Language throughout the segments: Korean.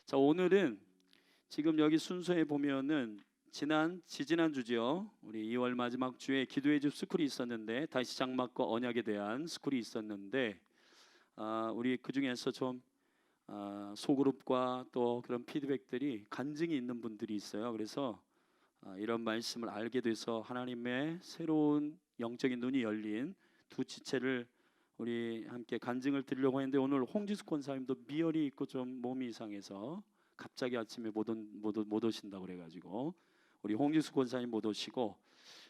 자, 오늘은 지금 여기 순서에 보면은 지난 주죠. 우리 2월 마지막 주에 기도의 집 스쿨이 있었는데, 다시 장막과 언약에 대한 스쿨이 있었는데, 우리 그 중에서 좀 소그룹과 또 그런 피드백들이 간증이 있는 분들이 있어요. 그래서 이런 말씀을 알게 돼서 하나님의 새로운 영적인 눈이 열린 두 지체를 우리 함께 간증을 드리려고 했는데, 오늘 홍지숙 권사님도 미열이 있고 좀 몸이 이상해서 갑자기 아침에 못 오신다고 그래가지고 우리 홍지숙 권사님 못 오시고,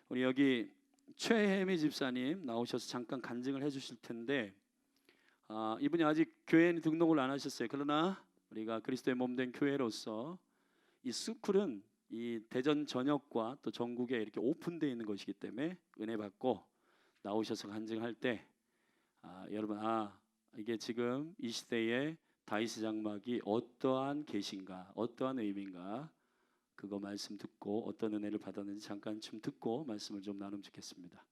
우리 여기 최혜미 집사님 나오셔서 잠깐 간증을 해주실 텐데, 이분이 아직 교회에 등록을 안 하셨어요. 그러나 우리가 그리스도의 몸된 교회로서 이 스쿨은 이 대전 전역과 또 전국에 이렇게 오픈되어 있는 것이기 때문에 은혜 받고 나오셔서 간증할 때 여러분, 이게 지금 이 시대에 다윗의 장막이 어떠한 계신가, 어떠한 의미인가, 그거 말씀 듣고 어떤 은혜를 받았는지 잠깐 좀 듣고 말씀을 좀 나누면 좋겠습니다.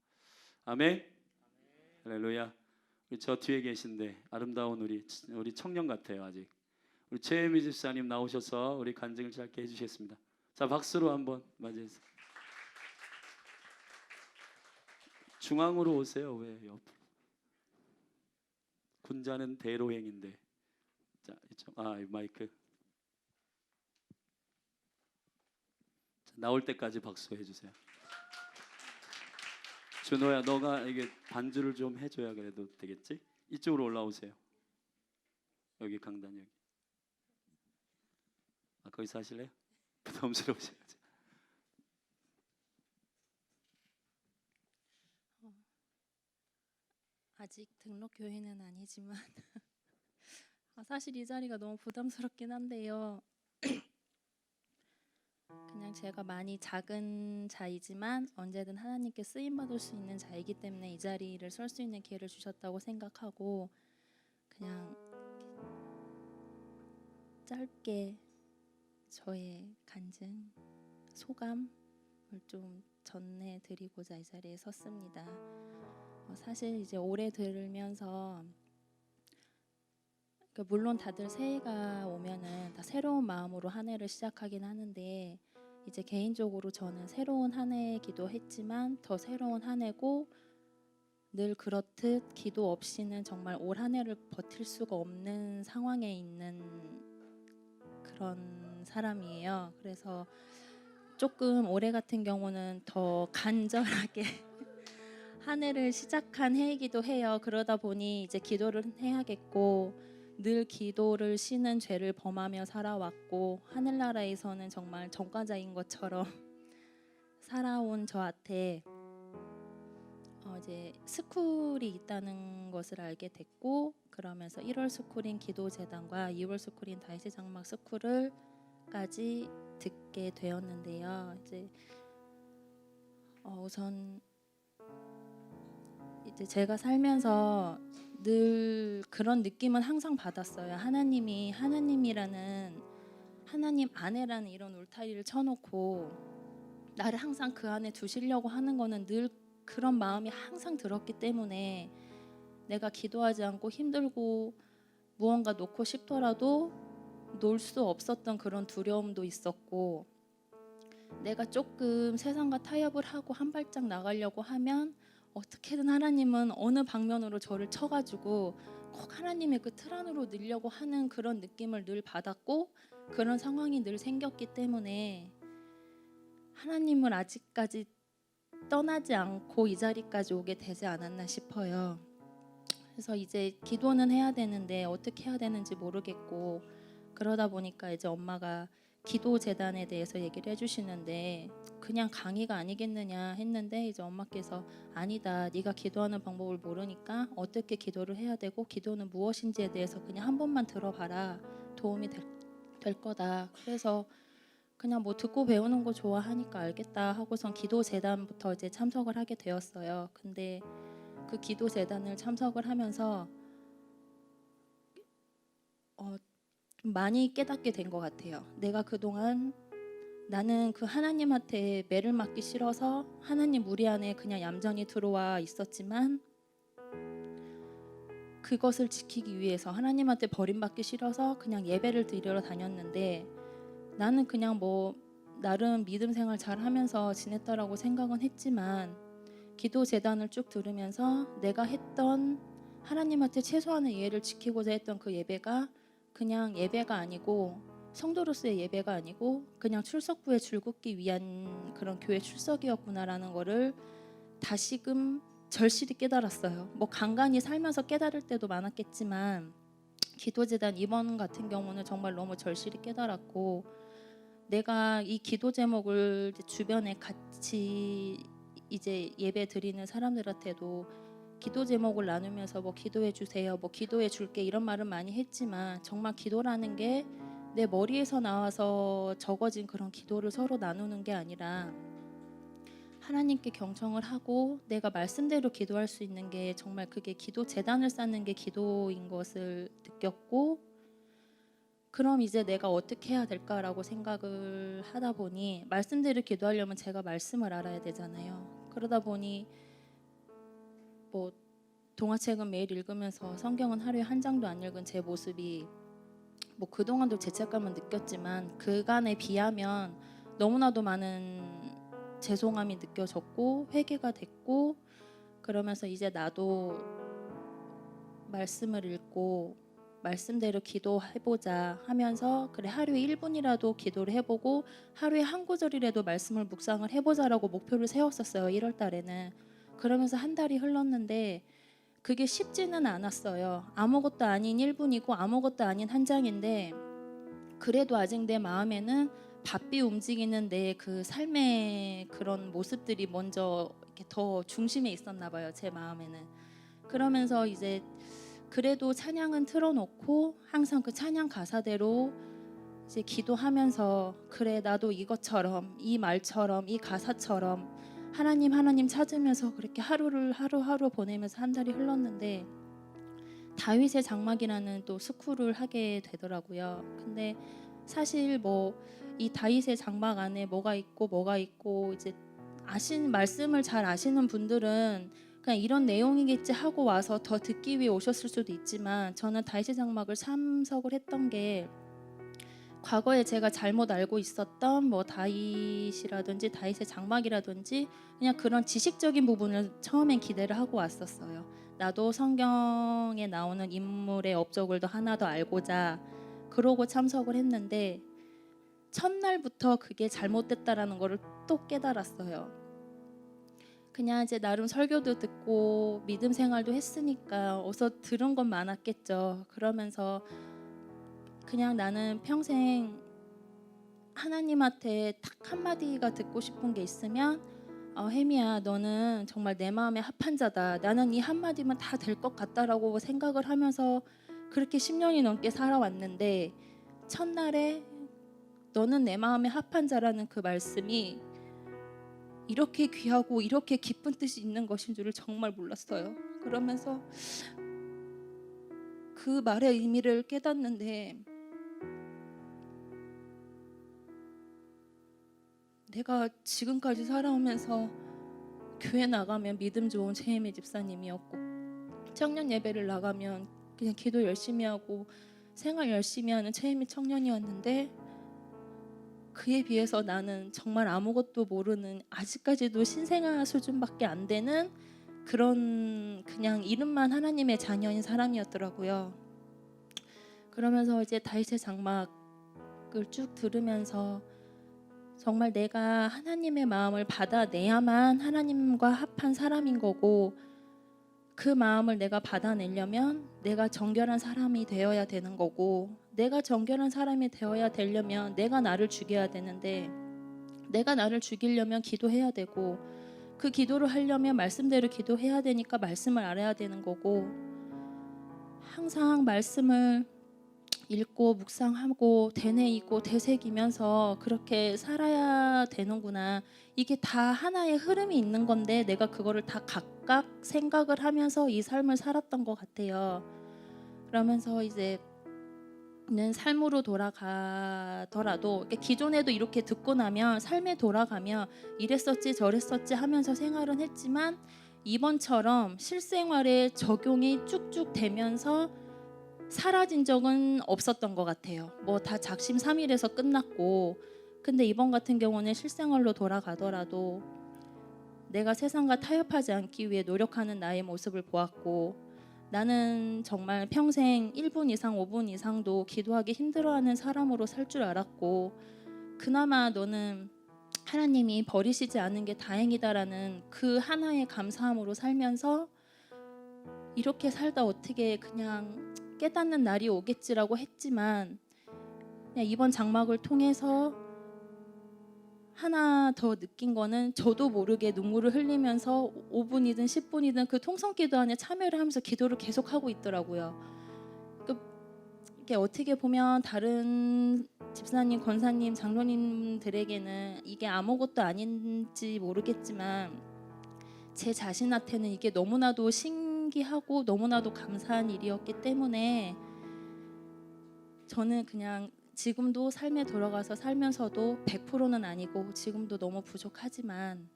아멘. 할렐루야. 우리 저 뒤에 계신데 아름다운 우리 청년 같아요. 아직 우리 최혜미 집사님 나오셔서 우리 간증을 짧게 해주시겠습니다. 자, 박수로 한번 맞이해서 중앙으로 오세요. 왜 옆으로? 군자는 대로행인데. 자, 이쪽 이 마이크. 자, 나올 때까지 박수 해주세요. 준호야, 너가 이게 반주를 좀 해줘야 그래도 되겠지? 이쪽으로 올라오세요. 여기 강단 여기. 거기서 하실래요? 부담스러우셔야지. 아직 등록 교회는 아니지만 사실 이 자리가 너무 부담스럽긴 한데요. 그냥 제가 많이 작은 자이지만 언제든 하나님께 쓰임 받을 수 있는 자이기 때문에 이 자리를 설 수 있는 기회를 주셨다고 생각하고 그냥 짧게 저의 간증, 소감을 좀 전해드리고자 이 자리에 섰습니다. 사실 이제 올해 들으면서 물론 다들 새해가 오면은 다 새로운 마음으로 한 해를 시작하긴 하는데, 이제 개인적으로 저는 새로운 한 해이기도 했지만 더 새로운 한 해고, 늘 그렇듯 기도 없이는 정말 올 한 해를 버틸 수가 없는 상황에 있는 그런 사람이에요. 그래서 조금 올해 같은 경우는 더 간절하게 한 해를 시작한 해이기도 해요. 그러다 보니 이제 기도를 해야겠고, 늘 기도를 쉬는 죄를 범하며 살아왔고, 하늘나라에서는 정말 전과자인 것처럼 살아온 저한테 이제 스쿨이 있다는 것을 알게 됐고, 그러면서 1월 스쿨인 기도재단과 2월 스쿨인 다윗의 장막 스쿨을까지 듣게 되었는데요. 이제 우선 이제 제가 살면서 늘 그런 느낌은 항상 받았어요. 하나님이 하나님이라는, 하나님 안에라는 이런 울타리를 쳐놓고 나를 항상 그 안에 두시려고 하는 거는 늘 그런 마음이 항상 들었기 때문에, 내가 기도하지 않고 힘들고 무언가 놓고 싶더라도 놓을 수 없었던 그런 두려움도 있었고, 내가 조금 세상과 타협을 하고 한 발짝 나가려고 하면 어떻게든 하나님은 어느 방면으로 저를 쳐가지고 꼭 하나님의 그 틀 안으로 넣으려고 하는 그런 느낌을 늘 받았고, 그런 상황이 늘 생겼기 때문에 하나님을 아직까지 떠나지 않고 이 자리까지 오게 되지 않았나 싶어요. 그래서 이제 기도는 해야 되는데 어떻게 해야 되는지 모르겠고, 그러다 보니까 이제 엄마가 기도 재단에 대해서 얘기를 해주시는데, 그냥 강의가 아니겠느냐 했는데, 이제 엄마께서 아니다, 네가 기도하는 방법을 모르니까 어떻게 기도를 해야 되고 기도는 무엇인지에 대해서 그냥 한 번만 들어봐라, 도움이 될 거다. 그래서 그냥 뭐 듣고 배우는 거 좋아하니까 알겠다 하고선 기도 재단부터 이제 참석을 하게 되었어요. 근데 그 기도 재단을 참석을 하면서 좀 많이 깨닫게 된 것 같아요. 내가 그동안 나는 그 하나님한테 매를 맞기 싫어서 하나님 무리 안에 그냥 얌전히 들어와 있었지만, 그것을 지키기 위해서 하나님한테 버림받기 싫어서 그냥 예배를 드리러 다녔는데 나는 그냥 뭐 나름 믿음 생활 잘 하면서 지냈다라고 생각은 했지만 기도 제단을 쭉 들으면서 내가 했던 하나님한테 최소한의 예를 지키고자 했던 그 예배가 그냥 예배가 아니고 성도로서의 예배가 아니고 그냥 출석부에 줄긋기 위한 그런 교회 출석이었구나라는 거를 다시금 절실히 깨달았어요. 뭐 간간히 살면서 깨달을 때도 많았겠지만 기도제단 이번 같은 경우는 정말 너무 절실히 깨달았고 내가 이 기도 제목을 주변에 같이 이제 예배 드리는 사람들한테도 기도 제목을 나누면서 뭐 기도해 주세요, 뭐 기도해 줄게 이런 말은 많이 했지만 정말 기도라는 게 내 머리에서 나와서 적어진 그런 기도를 서로 나누는 게 아니라 하나님께 경청을 하고 내가 말씀대로 기도할 수 있는 게 정말 그게 기도 제단을 쌓는 게 기도인 것을 느꼈고 그럼 이제 내가 어떻게 해야 될까라고 생각을 하다 보니 말씀대로 기도하려면 제가 말씀을 알아야 되잖아요. 그러다 보니 뭐 동화책은 매일 읽으면서 성경은 하루에 한 장도 안 읽은 제 모습이 뭐 그동안도 죄책감은 느꼈지만 그간에 비하면 너무나도 많은 죄송함이 느껴졌고 회개가 됐고 그러면서 이제 나도 말씀을 읽고 말씀대로 기도해보자 하면서 그래 하루에 1분이라도 기도를 해보고 하루에 한 구절이라도 말씀을 묵상을 해보자라고 목표를 세웠었어요. 1월 달에는. 그러면서 한 달이 흘렀는데 그게 쉽지는 않았어요. 아무것도 아닌 1분이고 아무것도 아닌 한 장인데 그래도 아직 내 마음에는 바삐 움직이는 내 그 삶의 그런 모습들이 먼저 이렇게 더 중심에 있었나 봐요. 제 마음에는. 그러면서 이제 그래도 찬양은 틀어놓고 항상 그 찬양 가사대로 이제 기도하면서 그래 나도 이것처럼 이 말처럼 이 가사처럼 하나님 찾으면서 그렇게 하루를 하루 보내면서 한 달이 흘렀는데 다윗의 장막이라는 또 스쿨을 하게 되더라고요. 근데 사실 뭐 이 다윗의 장막 안에 뭐가 있고 이제 말씀을 잘 아시는 분들은 그냥 이런 내용이겠지 하고 와서 더 듣기 위해 오셨을 수도 있지만 저는 다윗의 장막을 참석을 했던 게 과거에 제가 잘못 알고 있었던 뭐 다윗이라든지 다윗의 장막이라든지 그냥 그런 지식적인 부분을 처음엔 기대를 하고 왔었어요. 나도 성경에 나오는 인물의 업적을 더 하나 더 알고자 그러고 참석을 했는데 첫날부터 그게 잘못됐다라는 거를 또 깨달았어요. 그냥 이제 나름 설교도 듣고 믿음 생활도 했으니까 어서 들은 건 많았겠죠. 그러면서 그냥 나는 평생 하나님한테 딱 한마디가 듣고 싶은 게 있으면 혜미야 너는 정말 내 마음에 합한 자다. 나는 이 한마디면 다 될 것 같다라고 생각을 하면서 그렇게 10년이 넘게 살아왔는데 첫날에 너는 내 마음에 합한 자라는 그 말씀이 이렇게 귀하고 이렇게 깊은 뜻이 있는 것인 줄을 정말 몰랐어요. 그러면서 그 말의 의미를 깨닫는데 내가 지금까지 살아오면서 교회 나가면 믿음 좋은 최혜미 집사님이었고 청년 예배를 나가면 그냥 기도 열심히 하고 생활 열심히 하는 최혜미 청년이었는데 그에 비해서 나는 정말 아무것도 모르는 아직까지도 신생아 수준밖에 안 되는 그런 그냥 이름만 하나님의 자녀인 사람이었더라고요. 그러면서 이제 다윗의 장막을 쭉 들으면서 정말 내가 하나님의 마음을 받아내야만 하나님과 합한 사람인 거고 그 마음을 내가 받아내려면 내가 정결한 사람이 되어야 되는 거고 내가 정결한 사람이 되어야 되려면 내가 나를 죽여야 되는데 내가 나를 죽이려면 기도해야 되고 그 기도를 하려면 말씀대로 기도해야 되니까 말씀을 알아야 되는 거고 항상 말씀을 읽고 묵상하고 되뇌이고 되새기면서 그렇게 살아야 되는구나. 이게 다 하나의 흐름이 있는 건데 내가 그거를 다 각각 생각을 하면서 이 삶을 살았던 것 같아요. 그러면서 이제 는 삶으로 돌아가더라도 기존에도 이렇게 듣고 나면 삶에 돌아가면 이랬었지 저랬었지 하면서 생활은 했지만 이번처럼 실생활에 적용이 쭉쭉 되면서 사라진 적은 없었던 것 같아요. 뭐 다 작심삼일에서 끝났고, 근데 이번 같은 경우는 실생활로 돌아가더라도 내가 세상과 타협하지 않기 위해 노력하는 나의 모습을 보았고, 나는 정말 평생 1분 이상 5분 이상도 기도하기 힘들어하는 사람으로 살 줄 알았고, 그나마 너는 하나님이 버리시지 않은 게 다행이다라는 그 하나의 감사함으로 살면서 이렇게 살다 어떻게 그냥 깨닫는 날이 오겠지라고 했지만, 그냥 이번 장막을 통해서 하나 더 느낀 거는 저도 모르게 눈물을 흘리면서 5분이든 10분이든 그 통성기도 안에 참여를 하면서 기도를 계속하고 있더라고요. 이게 어떻게 보면 다른 집사님, 권사님, 장로님들에게는 이게 아무것도 아닌지 모르겠지만 제 자신한테는 이게 너무나도 신기하고 너무나도 감사한 일이었기 때문에 저는 그냥 지금도 삶에 돌아가서 살면서도 100%는 아니고 지금도 너무 부족하지만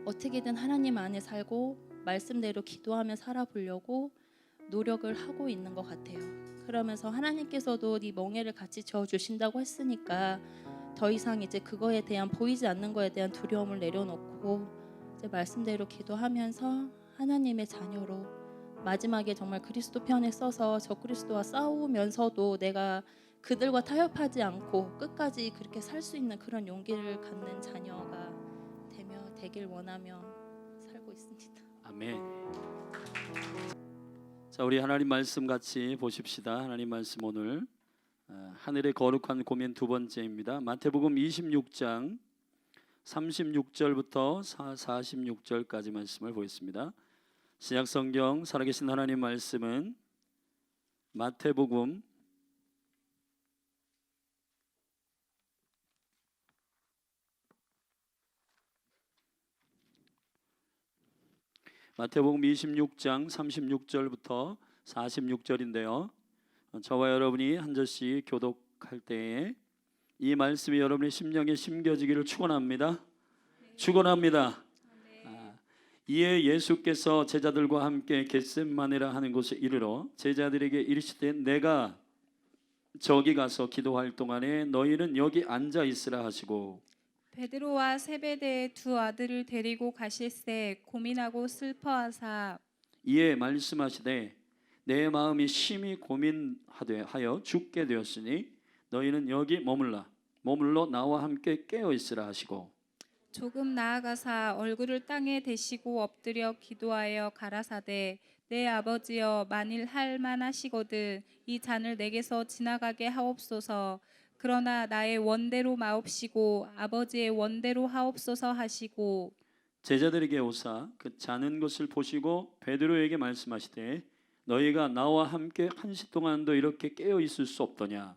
어떻게든 하나님 안에 살고 말씀대로 기도하며 살아보려고 노력을 하고 있는 것 같아요. 그러면서 하나님께서도 네 멍에를 같이 저어주신다고 했으니까 더 이상 이제 그거에 대한 보이지 않는 거에 대한 두려움을 내려놓고 이제 말씀대로 기도하면서 하나님의 자녀로 마지막에 정말 그리스도 편에 서서 저 그리스도와 싸우면서도 내가 그들과 타협하지 않고 끝까지 그렇게 살 수 있는 그런 용기를 갖는 자녀가 되길 원하며 살고 있습니다. 아멘. 자, 우리 하나님 말씀 같이 보십시다. 하나님 말씀 오늘 하늘의 거룩한 고민 두 번째입니다. 마태복음 26장 36절부터 46절까지 말씀을 보겠습니다. 신약성경 살아계신 하나님 말씀은 마태복음 26장 36절부터 46절인데요. 저와 여러분이 한 절씩 교독할 때에 이 말씀이 여러분의 심령에 심겨지기를 축원합니다. 축원합니다. 이에 예수께서 제자들과 함께 겟셋마네라 하는 곳에 이르러 제자들에게 이르시되 내가 저기 가서 기도할 동안에 너희는 여기 앉아 있으라 하시고 베드로와 세베대의 두 아들을 데리고 가실새 고민하고 슬퍼하사 이에 말씀하시되 내 마음이 심히 고민하여 죽게 되었으니 너희는 여기 머물러 나와 함께 깨어 있으라 하시고 조금 나아가사 얼굴을 땅에 대시고 엎드려 기도하여 가라사대 내 아버지여 만일 할 만하시거든 이 잔을 내게서 지나가게 하옵소서. 그러나 나의 원대로 마옵시고 아버지의 원대로 하옵소서 하시고 제자들에게 오사 그 자는 것을 보시고 베드로에게 말씀하시되 너희가 나와 함께 한시 동안도 이렇게 깨어 있을 수 없더냐.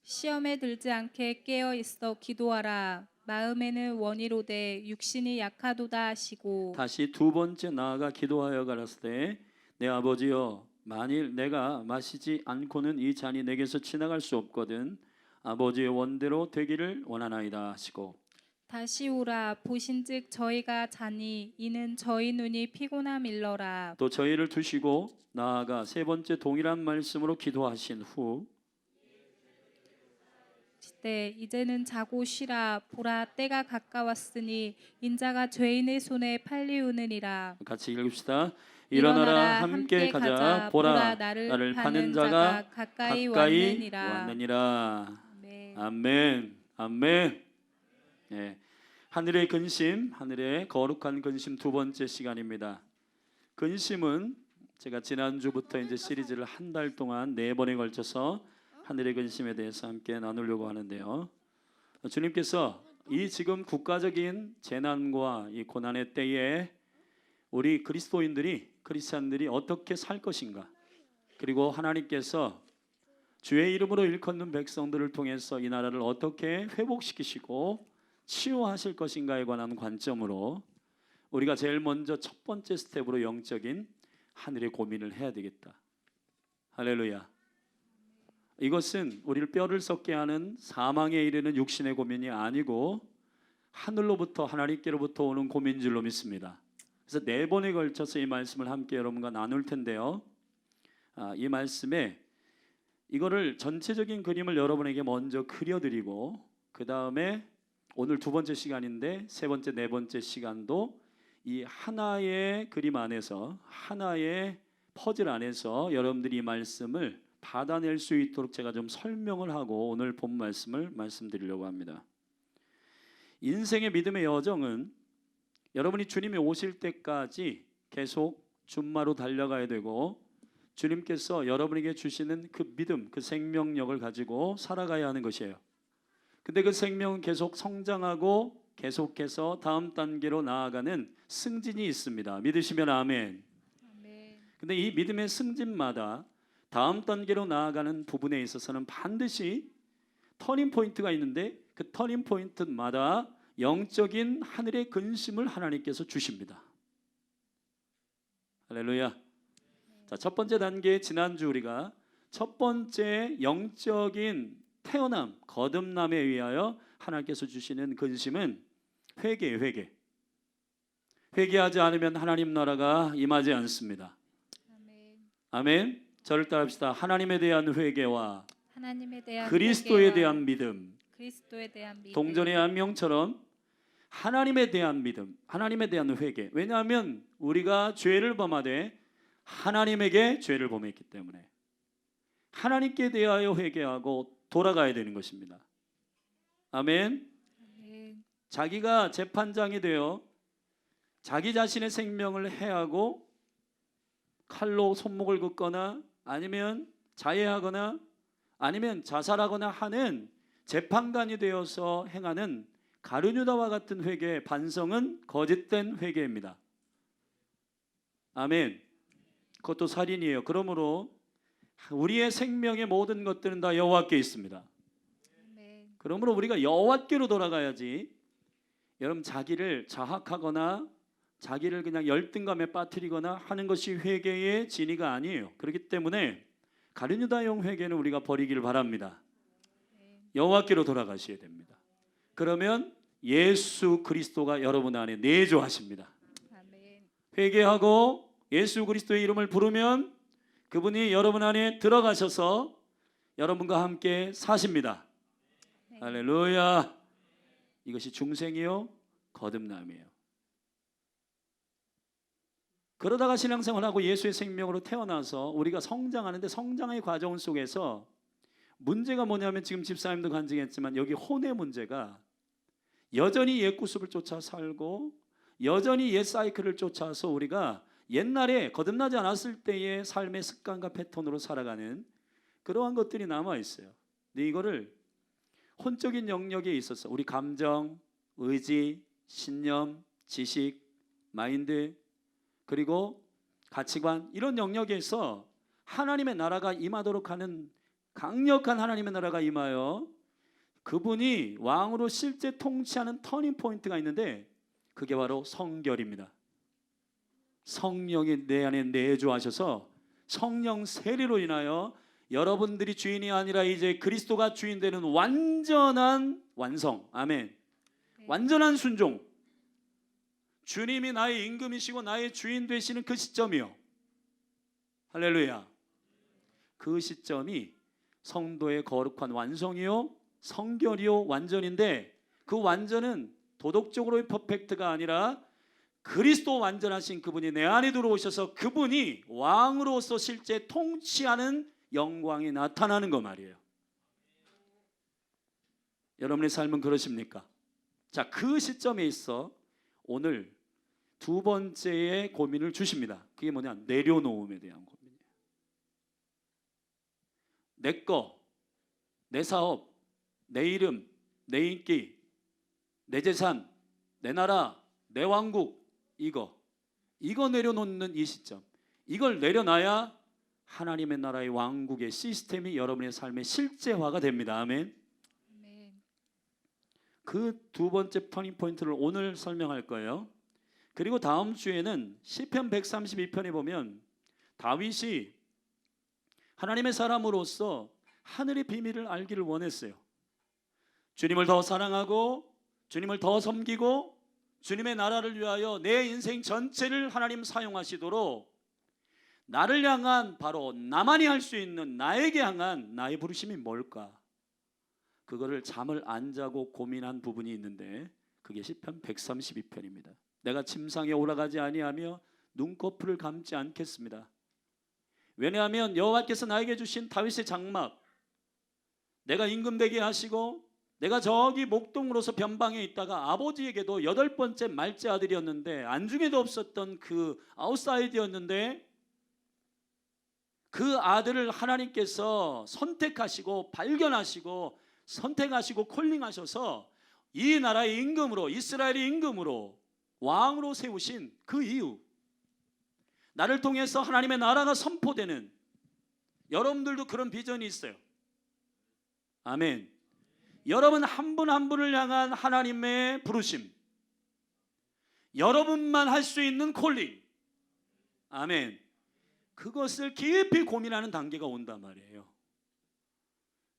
시험에 들지 않게 깨어 있어 기도하라. 마음에는 원이로되 육신이 약하도다 하시고 다시 두 번째 나아가 기도하여 가라사대 내 아버지여 만일 내가 마시지 않고는 이 잔이 내게서 지나갈 수 없거든 아버지의 원대로 되기를 원하나이다 하시고 다시 오라 보신즉 저희가 자니 이는 저희 눈이 피곤함일러라. 또 저희를 두시고 나아가 세 번째 동일한 말씀으로 기도하신 후 네, 이제는 자고 쉬라. 보라 때가 가까웠으니 인자가 죄인의 손에 팔리우느니라. 같이 읽읍시다. 일어나라 함께 가자. 보라 나를 파는 자가 가까이 왔느니라. 네. 아멘. 아멘. 예. 하늘의 근심, 하늘의 거룩한 근심 두 번째 시간입니다. 근심은 제가 지난주부터 이제 시리즈를 한 달 동안 4번에 걸쳐서 하늘의 근심에 대해서 함께 나누려고 하는데요. 주님께서 이 지금 국가적인 재난과 이 고난의 때에 우리 크리스찬들이 어떻게 살 것인가, 그리고 하나님께서 주의 이름으로 일컫는 백성들을 통해서 이 나라를 어떻게 회복시키시고 치유하실 것인가에 관한 관점으로 우리가 제일 먼저 첫 번째 스텝으로 영적인 하늘의 고민을 해야 되겠다. 할렐루야. 이것은 우리를 뼈를 썩게 하는 사망에 이르는 육신의 고민이 아니고 하늘로부터 하나님께로부터 오는 고민인 줄로 믿습니다. 그래서 4번에 걸쳐서 이 말씀을 함께 여러분과 나눌 텐데요. 이 말씀에 이거를 전체적인 그림을 여러분에게 먼저 그려드리고 그 다음에 오늘 2번째 시간인데 3번째, 4번째 시간도 이 하나의 그림 안에서 하나의 퍼즐 안에서 여러분들이 이 말씀을 받아낼 수 있도록 제가 좀 설명을 하고 오늘 본 말씀을 말씀드리려고 합니다. 인생의 믿음의 여정은 여러분이 주님이 오실 때까지 계속 준마로 달려가야 되고 주님께서 여러분에게 주시는 그 믿음, 그 생명력을 가지고 살아가야 하는 것이에요. 근데 그 생명은 계속 성장하고 계속해서 다음 단계로 나아가는 승진이 있습니다. 믿으시면 아멘. 아멘. 근데 이 믿음의 승진마다 다음 단계로 나아가는 부분에 있어서는 반드시 터닝 포인트가 있는데 그 터닝 포인트마다 영적인 하늘의 근심을 하나님께서 주십니다. 할렐루야. 자, 첫 번째 단계 지난주 우리가 첫 번째 영적인 태어남, 거듭남에 의하여 하나님께서 주시는 근심은 회개예요, 회개. 회개하지 않으면 하나님 나라가 임하지 않습니다. 아멘. 아멘. 저를 따라합시다. 하나님에 대한 회개와 하나님에 대한 그리스도에 회개와 대한 믿음. 그리스도에 대한 믿음. 동전의 한 명처럼 하나님에 대한 믿음, 하나님에 대한 회개. 왜냐하면 우리가 죄를 범하되 하나님에게 죄를 범했기 때문에 하나님께 대하여 회개하고 돌아가야 되는 것입니다. 아멘. 아멘. 자기가 재판장이 되어 자기 자신의 생명을 해하고 칼로 손목을 긋거나 아니면 자해하거나 아니면 자살하거나 하는 재판관이 되어서 행하는 가룟유다와 같은 회개의 반성은 거짓된 회개입니다. 아멘. 그것도 살인이에요. 그러므로 우리의 생명의 모든 것들은 다 여호와께 있습니다. 아멘. 그러므로 우리가 여호와께로 돌아가야지 여러분 자기를 자학하거나 자기를 그냥 열등감에 빠뜨리거나 하는 것이 회개의 진의가 아니에요. 그렇기 때문에 가룟유다형 회개는 우리가 버리기를 바랍니다. 여호와께로 돌아가셔야 됩니다. 그러면 예수 그리스도가 여러분 안에 내주하십니다. 아멘. 회개하고 예수 그리스도의 이름을 부르면 그분이 여러분 안에 들어가셔서 여러분과 함께 사십니다. 네. 할렐루야. 이것이 중생이요 거듭남이에요. 그러다가 신앙생활하고 예수의 생명으로 태어나서 우리가 성장하는데 성장의 과정 속에서 문제가 뭐냐면 지금 집사님도 간증했지만 여기 혼의 문제가 여전히 옛 구습을 쫓아 살고 여전히 옛 사이클을 쫓아서 우리가 옛날에 거듭나지 않았을 때의 삶의 습관과 패턴으로 살아가는 그러한 것들이 남아 있어요. 근데 이거를 혼적인 영역에 있어서 우리 감정, 의지, 신념, 지식, 마인드 그리고 가치관 이런 영역에서 하나님의 나라가 임하도록 하는 강력한 하나님의 나라가 임하여 그분이 왕으로 실제 통치하는 터닝 포인트가 있는데 그게 바로 성결입니다. 성령이 내 안에 내주하셔서 성령 세례로 인하여 여러분들이 주인이 아니라 이제 그리스도가 주인 되는 완전한 완성. 아멘. 완전한 순종. 주님이 나의 임금이시고 나의 주인 되시는 그 시점이요. 할렐루야. 그 시점이 성도의 거룩한 완성이요 성결이요 완전인데 그 완전은 도덕적으로의 퍼펙트가 아니라 그리스도 완전하신 그분이 내 안에 들어오셔서 그분이 왕으로서 실제 통치하는 영광이 나타나는 거 말이에요. 여러분의 삶은 그러십니까? 자, 그 시점에 있어 오늘 2번째의 고민을 주십니다. 그게 뭐냐? 내려놓음에 대한 고민이에요. 내 거, 내 사업, 내 이름, 내 인기, 내 재산, 내 나라, 내 왕국 이거 내려놓는 이 시점 이걸 내려놔야 하나님의 나라의 왕국의 시스템이 여러분의 삶의 실제화가 됩니다. 아멘. 아멘. 그 2번째 터닝 포인트를 오늘 설명할 거예요. 그리고 다음 주에는 시편 132편에 보면 다윗이 하나님의 사람으로서 하늘의 비밀을 알기를 원했어요. 주님을 더 사랑하고 주님을 더 섬기고 주님의 나라를 위하여 내 인생 전체를 하나님 사용하시도록 나를 향한, 바로 나만이 할 수 있는 나에게 향한 나의 부르심이 뭘까? 그거를 잠을 안 자고 고민한 부분이 있는데 그게 시편 132편입니다. 내가 침상에 올라가지 아니하며 눈꺼풀을 감지 않겠습니다. 왜냐하면 여호와께서 나에게 주신 다윗의 장막, 내가 임금되게 하시고 내가 저기 목동으로서 변방에 있다가 아버지에게도 8번째 말째 아들이었는데 안중에도 없었던 그 아웃사이드였는데 그 아들을 하나님께서 선택하시고 발견하시고 선택하시고 콜링하셔서 이 나라의 임금으로, 이스라엘의 임금으로, 왕으로 세우신 그 이유, 나를 통해서 하나님의 나라가 선포되는, 여러분들도 그런 비전이 있어요. 아멘. 여러분 한 분 한 분을 향한 하나님의 부르심, 여러분만 할 수 있는 콜링, 아멘. 그것을 깊이 고민하는 단계가 온단 말이에요.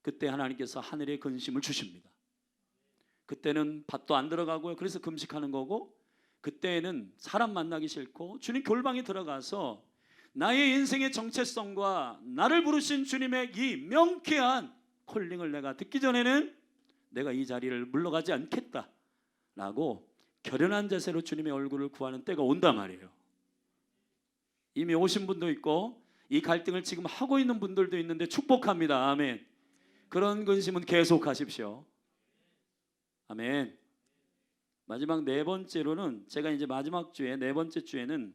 그때 하나님께서 하늘의 근심을 주십니다. 그때는 밭도 안 들어가고요. 그래서 금식하는 거고, 그때는 사람 만나기 싫고 주님 골방에 들어가서 나의 인생의 정체성과 나를 부르신 주님의 이 명쾌한 콜링을 내가 듣기 전에는 내가 이 자리를 물러가지 않겠다라고 결연한 자세로 주님의 얼굴을 구하는 때가 온단 말이에요. 이미 오신 분도 있고 이 갈등을 지금 하고 있는 분들도 있는데 축복합니다. 아멘. 그런 근심은 계속하십시오. 아멘. 마지막 네 번째로는, 제가 이제 마지막 주에 네 번째 주에는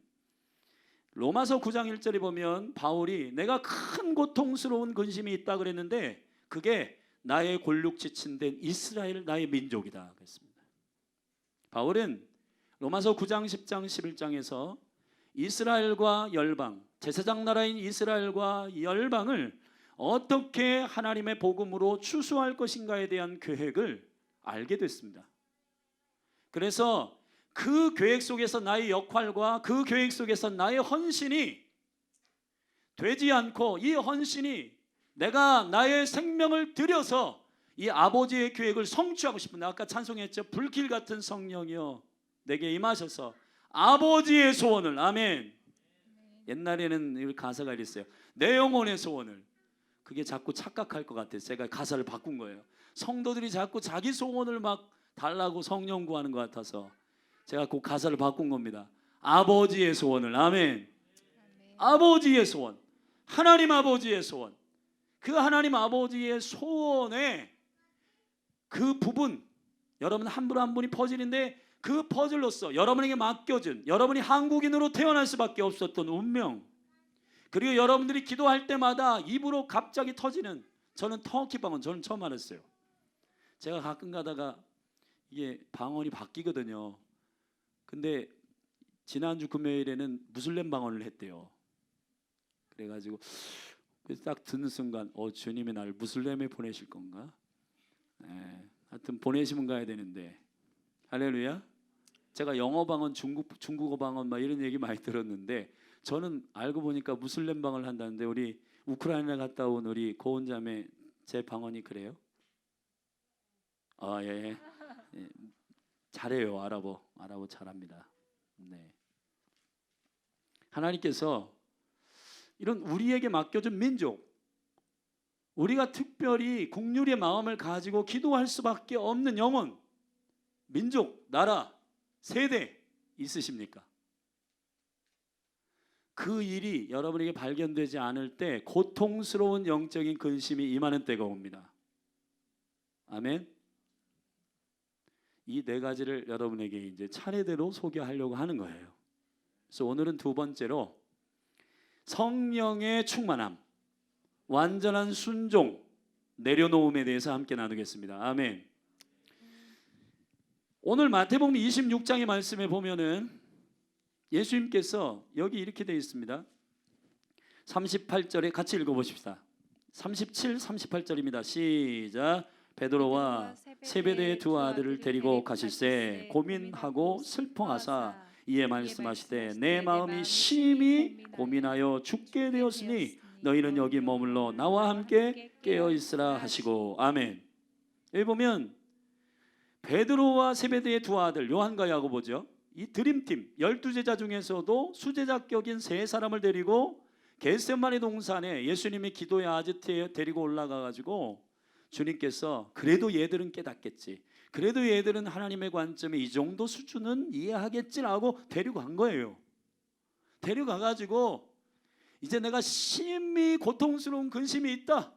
로마서 9장 1절에 보면 바울이 내가 큰 고통스러운 근심이 있다 그랬는데 그게 나의 골육 지친된 이스라엘, 나의 민족이다 그랬습니다. 바울은 로마서 9장 10장 11장에서 이스라엘과 열방, 제사장 나라인 이스라엘과 열방을 어떻게 하나님의 복음으로 추수할 것인가에 대한 계획을 알게 됐습니다. 그래서 그 계획 속에서 나의 역할과 그 계획 속에서 나의 헌신이 되지 않고, 이 헌신이 내가 나의 생명을 들여서 이 아버지의 계획을 성취하고 싶은데, 아까 찬송했죠. 불길 같은 성령이여 내게 임하셔서 아버지의 소원을, 아멘. 옛날에는 가사가 이랬어요. 내 영혼의 소원을. 그게 자꾸 착각할 것 같아요. 제가 가사를 바꾼 거예요. 성도들이 자꾸 자기 소원을 막 달라고 성령 구하는 것 같아서 제가 그 가사를 바꾼 겁니다. 아버지의 소원을, 아멘. 아버지의 소원, 하나님 아버지의 소원, 그 하나님 아버지의 소원의 그 부분, 여러분 한 분 한 분이 퍼즐인데 그 퍼즐로서 여러분에게 맡겨진, 여러분이 한국인으로 태어날 수밖에 없었던 운명, 그리고 여러분들이 기도할 때마다 입으로 갑자기 터지는, 저는 터키 방언, 저는 처음 알았어요. 제가 가끔 가다가 이게 방언이 바뀌거든요. 근데 지난주 금요일에는 무슬림 방언을 했대요. 그래가지고 딱 듣는 순간 주님이 나를 무슬림에 보내실 건가? 하여튼 보내시면 가야 되는데, 할렐루야. 제가 영어 방언, 중국어 방언 막 이런 얘기 많이 들었는데 저는 알고 보니까 무슬림 방언을 한다는데, 우리 우크라이나 갔다 온 우리 고은자매 제 방언이 그래요? 예. 잘해요. 아랍어 잘합니다. 네. 하나님께서 이런 우리에게 맡겨준 민족, 우리가 특별히 국률의 마음을 가지고 기도할 수밖에 없는 영혼, 민족, 나라, 세대 있으십니까? 그 일이 여러분에게 발견되지 않을 때 고통스러운 영적인 근심이 임하는 때가 옵니다. 아멘. 이 네 가지를 여러분에게 이제 차례대로 소개하려고 하는 거예요. 그래서 오늘은 두 번째로 성령의 충만함, 완전한 순종, 내려놓음에 대해서 함께 나누겠습니다. 아멘. 오늘 마태복음 26장의 말씀에 보면은 예수님께서 여기 이렇게 되어 있습니다. 38절에 같이 읽어보십시다. 37, 38절입니다. 시작. 베드로와 세베대의 두 아들을 데리고 가실새 고민하고 슬퍼하사 이에 말씀하시되 내 마음이 심히 고민하여 죽게 되었으니 너희는 여기 머물러 나와 함께 깨어 있으라 하시고. 아멘. 여기 보면 베드로와 세베대의 두 아들 요한과 야고보죠. 이 드림팀 12제자 중에서도 수제자격인 세 사람을 데리고 겟세마네 동산에 예수님이 기도의 아지트에 데리고 올라가 가지고 주님께서 그래도 얘들은 깨닫겠지, 그래도 얘들은 하나님의 관점에 이 정도 수준은 이해하겠지라고 데리고 간 거예요. 데려가 가지고 이제 내가 심히 고통스러운 근심이 있다,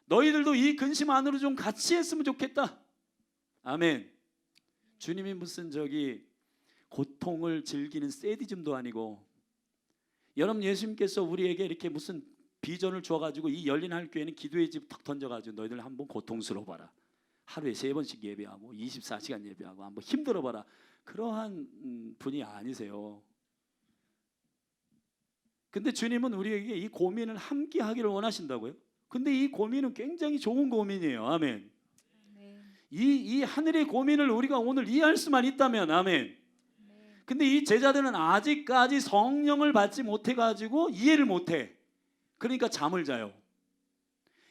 너희들도 이 근심 안으로 좀 같이 했으면 좋겠다. 아멘. 주님이 무슨 고통을 즐기는 세디즘도 아니고, 여러분 예수님께서 우리에게 이렇게 무슨 비전을 주어가지고 이 열린 할교회는 기도의 집 턱 던져가지고 너희들 한번 고통스러워봐라, 하루에 3번씩 예배하고 24시간 예배하고 한번 힘들어봐라, 그러한 분이 아니세요. 근데 주님은 우리에게 이 고민을 함께 하기를 원하신다고요. 근데 이 고민은 굉장히 좋은 고민이에요. 아멘. 이 하늘의 고민을 우리가 오늘 이해할 수만 있다면 아멘. 근데 이 제자들은 아직까지 성령을 받지 못해가지고 이해를 못해. 그러니까 잠을 자요.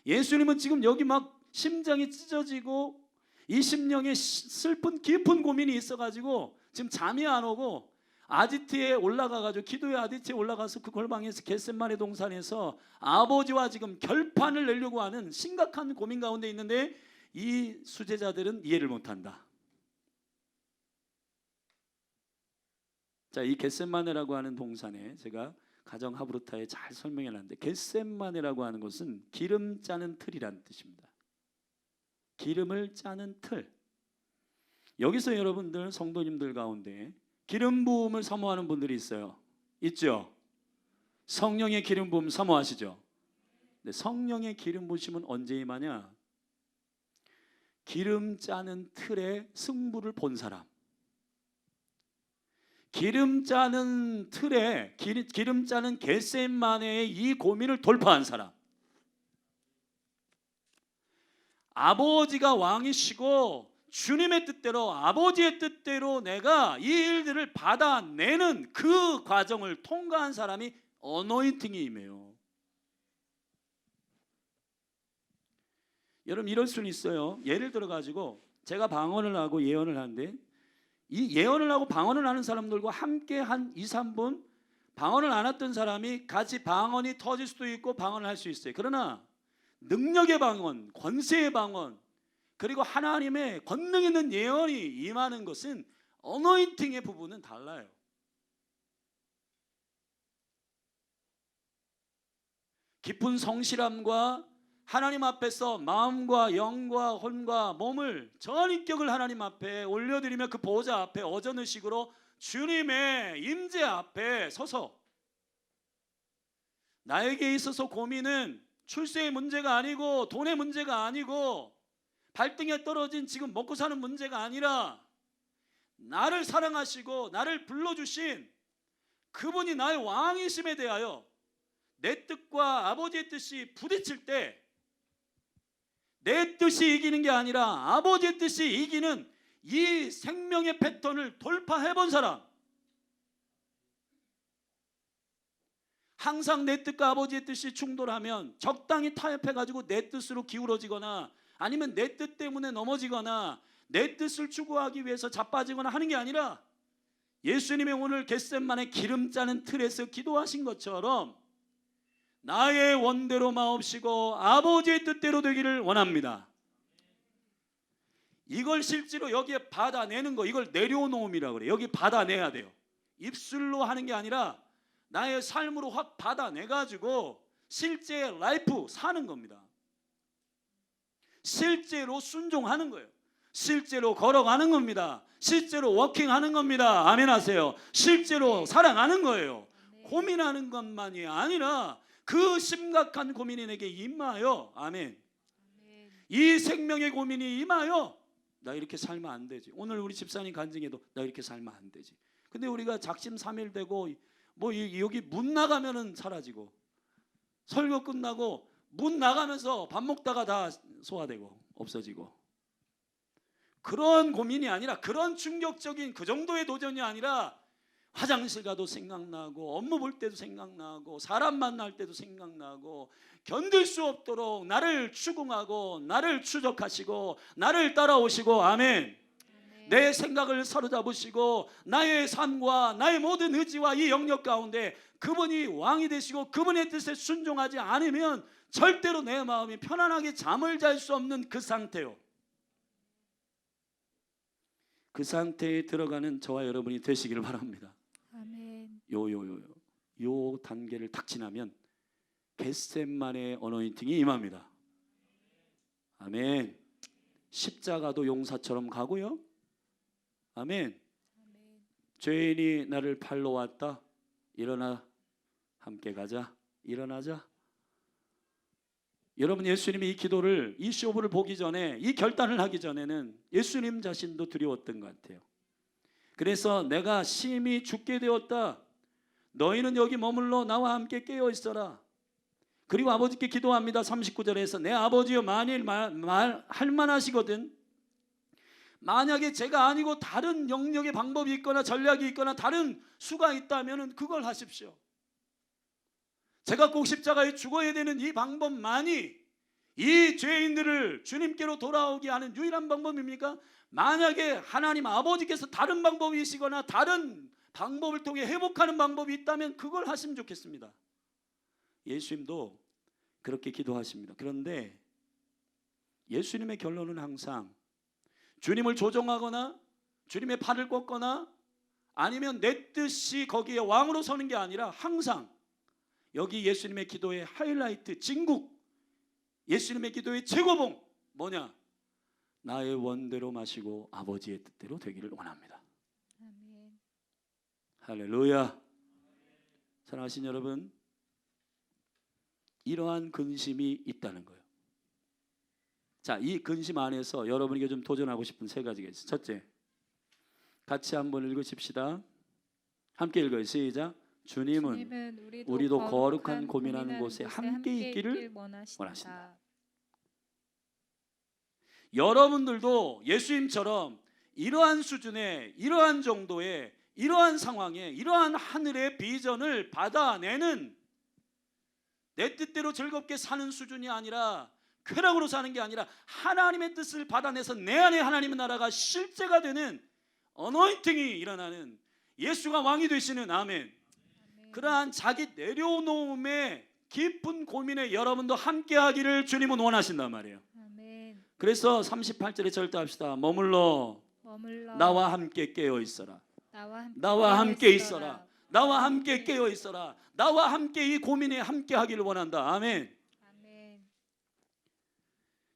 예수님은 지금 여기 막 심장이 찢어지고 이 심령에 슬픈 깊은 고민이 있어가지고 지금 잠이 안 오고 아지트에 올라가가지고 기도의 아지트에 올라가서 그 골방에서 겟세마네 동산에서 아버지와 지금 결판을 내려고 하는 심각한 고민 가운데 있는데 이 수제자들은 이해를 못한다. 자, 이 겟세마네라고 하는 동산에 제가 가정 하브루타에 잘 설명해 놨는데, 겟세마네라고 하는 것은 기름 짜는 틀이라는 뜻입니다. 기름을 짜는 틀. 여기서 여러분들 성도님들 가운데 기름 부음을 사모하는 분들이 있어요. 있죠? 성령의 기름 부음 사모하시죠? 네, 성령의 기름 부으심은 언제 임하냐? 기름 짜는 틀에 승부를 본 사람, 기름 짜는 틀에 기름 짜는 겟세마네의 이 고민을 돌파한 사람, 아버지가 왕이시고 주님의 뜻대로 아버지의 뜻대로 내가 이 일들을 받아내는 그 과정을 통과한 사람이 어노인팅이 임해요. 여러분 이럴 수는 있어요. 예를 들어 가지고 제가 방언을 하고 예언을 하는데, 이 예언을 하고 방언을 하는 사람들과 함께 한 2, 3분 방언을 안 했던 사람이 같이 방언이 터질 수도 있고 방언을 할 수 있어요. 그러나 능력의 방언, 권세의 방언, 그리고 하나님의 권능 있는 예언이 임하는 것은 어노인팅의 부분은 달라요. 깊은 성실함과 하나님 앞에서 마음과 영과 혼과 몸을 전인격을 하나님 앞에 올려드리며 그 보좌 앞에 어전의식으로 주님의 임재 앞에 서서, 나에게 있어서 고민은 출세의 문제가 아니고 돈의 문제가 아니고 발등에 떨어진 지금 먹고 사는 문제가 아니라 나를 사랑하시고 나를 불러주신 그분이 나의 왕이심에 대하여 내 뜻과 아버지의 뜻이 부딪힐 때 내 뜻이 이기는 게 아니라 아버지의 뜻이 이기는 이 생명의 패턴을 돌파해본 사람, 항상 내 뜻과 아버지의 뜻이 충돌하면 적당히 타협해가지고 내 뜻으로 기울어지거나 아니면 내 뜻 때문에 넘어지거나 내 뜻을 추구하기 위해서 자빠지거나 하는 게 아니라, 예수님의 오늘 겟세마네 기름 짜는 틀에서 기도하신 것처럼 나의 원대로 마옵시고 아버지의 뜻대로 되기를 원합니다. 이걸 실제로 여기에 받아내는 거, 이걸 내려놓음이라고 그래요. 여기 받아내야 돼요. 입술로 하는 게 아니라 나의 삶으로 확 받아내가지고 실제 라이프 사는 겁니다. 실제로 순종하는 거예요. 실제로 걸어가는 겁니다. 실제로 워킹하는 겁니다. 아멘 하세요. 실제로 살아가는 거예요. 고민하는 것만이 아니라 그 심각한 고민이 내게 임하여, 아멘, 이 생명의 고민이 임하여 나 이렇게 살면 안 되지. 오늘 우리 집사님 간증에도 나 이렇게 살면 안 되지. 근데 우리가 작심삼일되고 여기 문 나가면은 사라지고, 설교 끝나고 문 나가면서 밥 먹다가 다 소화되고 없어지고, 그런 고민이 아니라, 그런 충격적인 그 정도의 도전이 아니라 화장실 가도 생각나고, 업무 볼 때도 생각나고, 사람 만날 때도 생각나고, 견딜 수 없도록 나를 추궁하고 나를 추적하시고 나를 따라오시고, 아멘. 내 생각을 사로잡으시고 나의 삶과 나의 모든 의지와 이 영역 가운데 그분이 왕이 되시고 그분의 뜻에 순종하지 않으면 절대로 내 마음이 편안하게 잠을 잘 수 없는 그 상태요. 그 상태에 들어가는 저와 여러분이 되시기를 바랍니다. 아멘. 요 단계를 탁 지나면 겟셋만의 어노인팅이 임합니다. 아멘. 십자가도 용사처럼 가고요. 아멘. 죄인이 나를 팔러 왔다. 일어나, 함께 가자. 일어나자. 여러분, 예수님이 이 기도를, 이 쇼부를 보기 전에, 이 결단을 하기 전에는 예수님 자신도 두려웠던 것 같아요. 그래서 내가 심히 죽게 되었다. 너희는 여기 머물러 나와 함께 깨어 있어라. 그리고 아버지께 기도합니다. 39절에서 내 아버지여, 만일 할 만하시거든, 만약에 제가 아니고 다른 영역의 방법이 있거나 전략이 있거나 다른 수가 있다면 그걸 하십시오. 제가 꼭 십자가에 죽어야 되는 이 방법만이 이 죄인들을 주님께로 돌아오게 하는 유일한 방법입니까? 만약에 하나님 아버지께서 다른 방법이시거나 다른 방법을 통해 회복하는 방법이 있다면 그걸 하시면 좋겠습니다. 예수님도 그렇게 기도하십니다. 그런데 예수님의 결론은 항상 주님을 조종하거나 주님의 팔을 꺾거나 아니면 내 뜻이 거기에 왕으로 서는 게 아니라 항상 여기 예수님의 기도의 하이라이트, 진국, 예수님의 기도의 최고봉 뭐냐? 나의 원대로 마시고 아버지의 뜻대로 되기를 원합니다. 아멘. 할렐루야. 사랑하신 여러분, 이러한 근심이 있다는 거예요. 자, 이 근심 안에서 여러분에게 좀 도전하고 싶은 세 가지가 있어요. 첫째, 같이 한번 읽으십시다. 함께 읽어요. 시작. 주님은 우리도 거룩한 고민하는 곳에 함께 있기를 원하신다. 여러분들도 예수님처럼 이러한 수준의, 이러한 정도의, 이러한 상황에, 이러한 하늘의 비전을 받아내는, 내 뜻대로 즐겁게 사는 수준이 아니라, 쾌락으로 사는 게 아니라 하나님의 뜻을 받아내서 내 안에 하나님의 나라가 실제가 되는 어노인팅이 일어나는, 예수가 왕이 되시는, 아멘, 그러한 자기 내려놓음의 깊은 고민에 여러분도 함께 하기를 주님은 원하신단 말이에요. 아멘. 그래서 38절에 절대합시다. 머물러 나와 함께 깨어 있어라. 나와 함께 있어라. 나와 함께 깨어 있어라. 나와 함께 이 고민에 함께 하기를 원한다. 아멘. 아멘.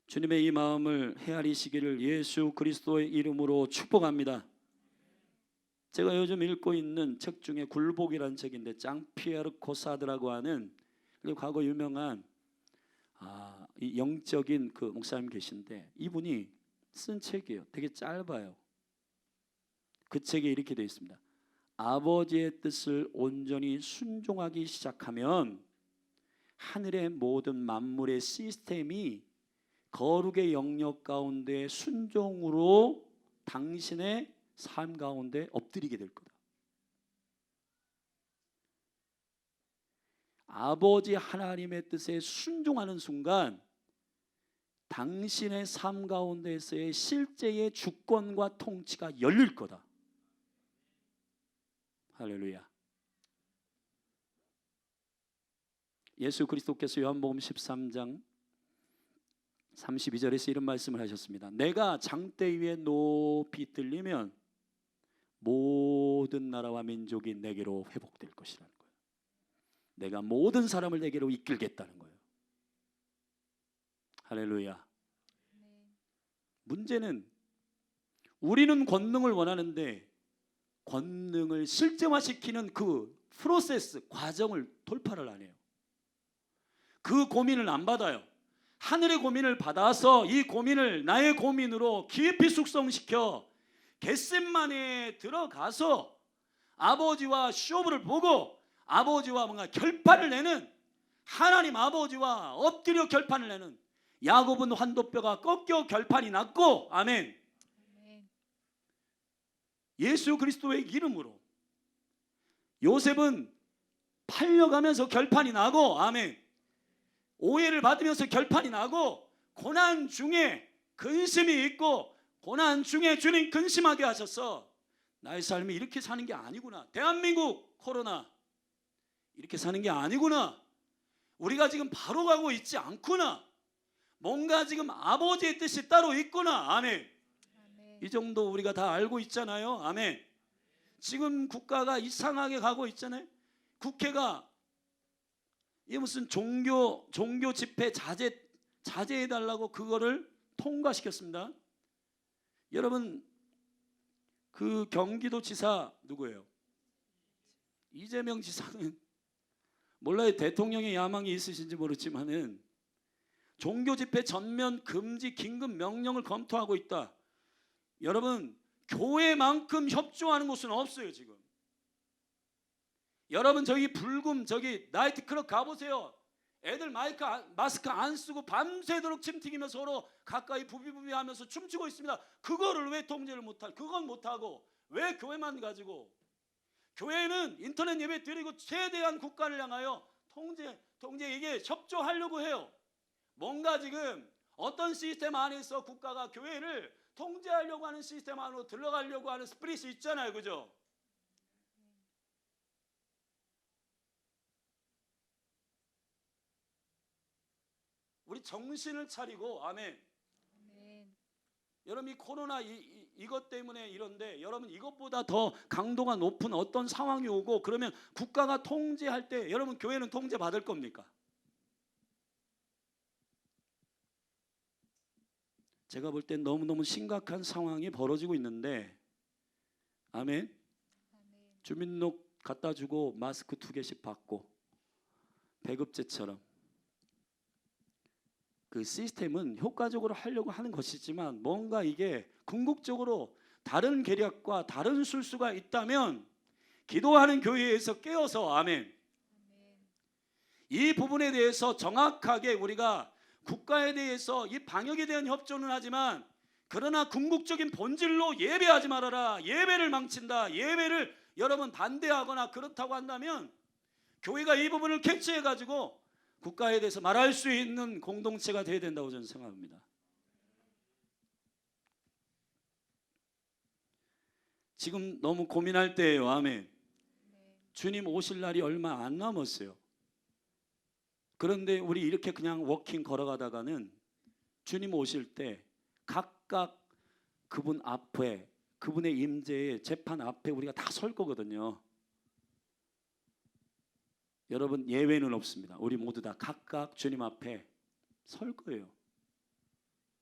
주님의 이 마음을 헤아리시기를 예수 그리스도의 이름으로 축복합니다. 제가 요즘 읽고 있는 책 중에 굴복이라는 책인데, 짱피에르 코사드라고 하는 과거 유명한 이 영적인 그 목사님 계신데, 이분이 쓴 책이에요. 되게 짧아요. 그 책에 이렇게 되어 있습니다. 아버지의 뜻을 온전히 순종하기 시작하면 하늘의 모든 만물의 시스템이 거룩의 영역 가운데 순종으로 당신의 삶 가운데 엎드리게 될 거다. 아버지 하나님의 뜻에 순종하는 순간 당신의 삶 가운데서의 실제의 주권과 통치가 열릴 거다. 할렐루야. 예수 그리스도께서 요한복음 13장 32절에서 이런 말씀을 하셨습니다. 내가 장대 위에 높이 들리면 모든 나라와 민족이 내게로 회복될 것이라는 거예요. 내가 모든 사람을 내게로 이끌겠다는 거예요. 할렐루야. 문제는 우리는 권능을 원하는데 권능을 실제화시키는 그 프로세스, 과정을 돌파를 안 해요. 그 고민을 안 받아요. 하늘의 고민을 받아서 이 고민을 나의 고민으로 깊이 숙성시켜 겟셋마네에 들어가서 아버지와 쇼부를 보고 아버지와 뭔가 결판을 내는, 하나님 아버지와 엎드려 결판을 내는, 야곱은 환도뼈가 꺾여 결판이 났고, 아멘, 예수 그리스도의 이름으로 요셉은 팔려가면서 결판이 나고, 아멘, 오해를 받으면서 결판이 나고, 고난 중에 근심이 있고, 고난 중에 주님 근심하게 하셔서 나의 삶이 이렇게 사는 게 아니구나, 대한민국 코로나 이렇게 사는 게 아니구나, 우리가 지금 바로 가고 있지 않구나, 뭔가 지금 아버지의 뜻이 따로 있구나, 아멘. 아멘. 이 정도 우리가 다 알고 있잖아요, 아멘. 지금 국가가 이상하게 가고 있잖아요. 국회가 이게 무슨 종교 집회 자제해달라고 그거를 통과시켰습니다. 여러분, 그 경기도지사 누구예요? 이재명 지사는 몰라요. 대통령의 야망이 있으신지 모르지만은 종교 집회 전면 금지 긴급 명령을 검토하고 있다. 여러분, 교회만큼 협조하는 곳은 없어요 지금. 여러분, 저기 불금 저기 나이트클럽 가보세요. 애들 마스크 안 쓰고 밤새도록 침 튀기며 서로 가까이 부비부비하면서 춤추고 있습니다. 그거를 왜 통제를 못할? 그건 못하고 왜 교회만 가지고? 교회는 인터넷 예배 드리고 최대한 국가를 향하여 통제 이게 협조하려고 해요. 뭔가 지금 어떤 시스템 안에서 국가가 교회를 통제하려고 하는 시스템 안으로 들어가려고 하는 스피릿이 있잖아요, 그죠? 우리 정신을 차리고, 아멘. 아멘. 여러분, 이 코로나 이것 때문에 이런데, 여러분 이것보다 더 강도가 높은 어떤 상황이 오고 그러면 국가가 통제할 때 여러분 교회는 통제 받을 겁니까? 제가 볼 땐 너무너무 심각한 상황이 벌어지고 있는데, 아멘. 아멘. 주민록 갖다 주고 마스크 2개씩 받고 배급제처럼 그 시스템은 효과적으로 하려고 하는 것이지만 뭔가 이게 궁극적으로 다른 계략과 다른 술수가 있다면 기도하는 교회에서 깨어서, 아멘, 아멘. 이 부분에 대해서 정확하게 우리가 국가에 대해서 이 방역에 대한 협조는 하지만 그러나 궁극적인 본질로 예배하지 말아라, 예배를 망친다, 예배를 여러분 반대하거나 그렇다고 한다면 교회가 이 부분을 캐치해가지고 국가에 대해서 말할 수 있는 공동체가 되어야 된다고 저는 생각합니다. 지금 너무 고민할 때예요, 아멘. 주님 오실 날이 얼마 안 남았어요. 그런데 우리 이렇게 그냥 워킹 걸어가다가는 주님 오실 때 각각 그분 앞에, 그분의 임재의 재판 앞에 우리가 다 설 거거든요. 여러분, 예외는 없습니다. 우리 모두 다 각각 주님 앞에 설 거예요.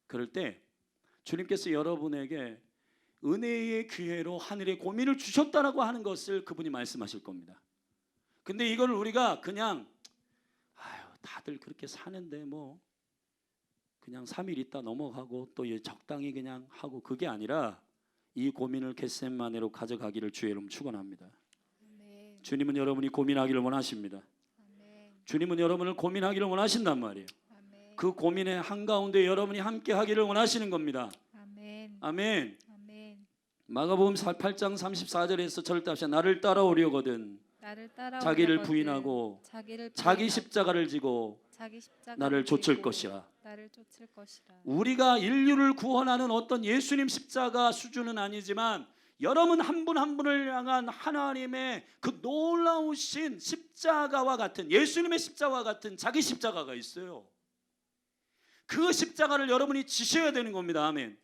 그럴 때 주님께서 여러분에게 은혜의 기회로 하늘의 고민을 주셨다라고 하는 것을 그분이 말씀하실 겁니다. 근데 이걸 우리가 그냥 다들 그렇게 사는데 뭐 그냥 3일 있다 넘어가고 또 적당히 그냥 하고, 그게 아니라 이 고민을 겟세마네로 가져가기를 주의 이름 축원합니다. 아멘. 주님은 여러분이 고민하기를 원하십니다. 아멘. 주님은 여러분을 고민하기를 원하신단 말이에요. 아멘. 그 고민의 한가운데 여러분이 함께 하기를 원하시는 겁니다. 아멘. 아멘. 아멘. 마가복음 8장 34절에서 절답시다. 나를 따라오려거든 나를 따라 자기를 부인하고 자기 십자가를 지고 나를 좇을 것이라. 나를 쫓을 것이라. 우리가 인류를 구원하는 어떤 예수님 십자가 수준은 아니지만 여러분 한 분 한 분을 향한 하나님의 그 놀라우신 십자가와 같은, 예수님의 십자가와 같은 자기 십자가가 있어요. 그 십자가를 여러분이 지셔야 되는 겁니다. 아멘.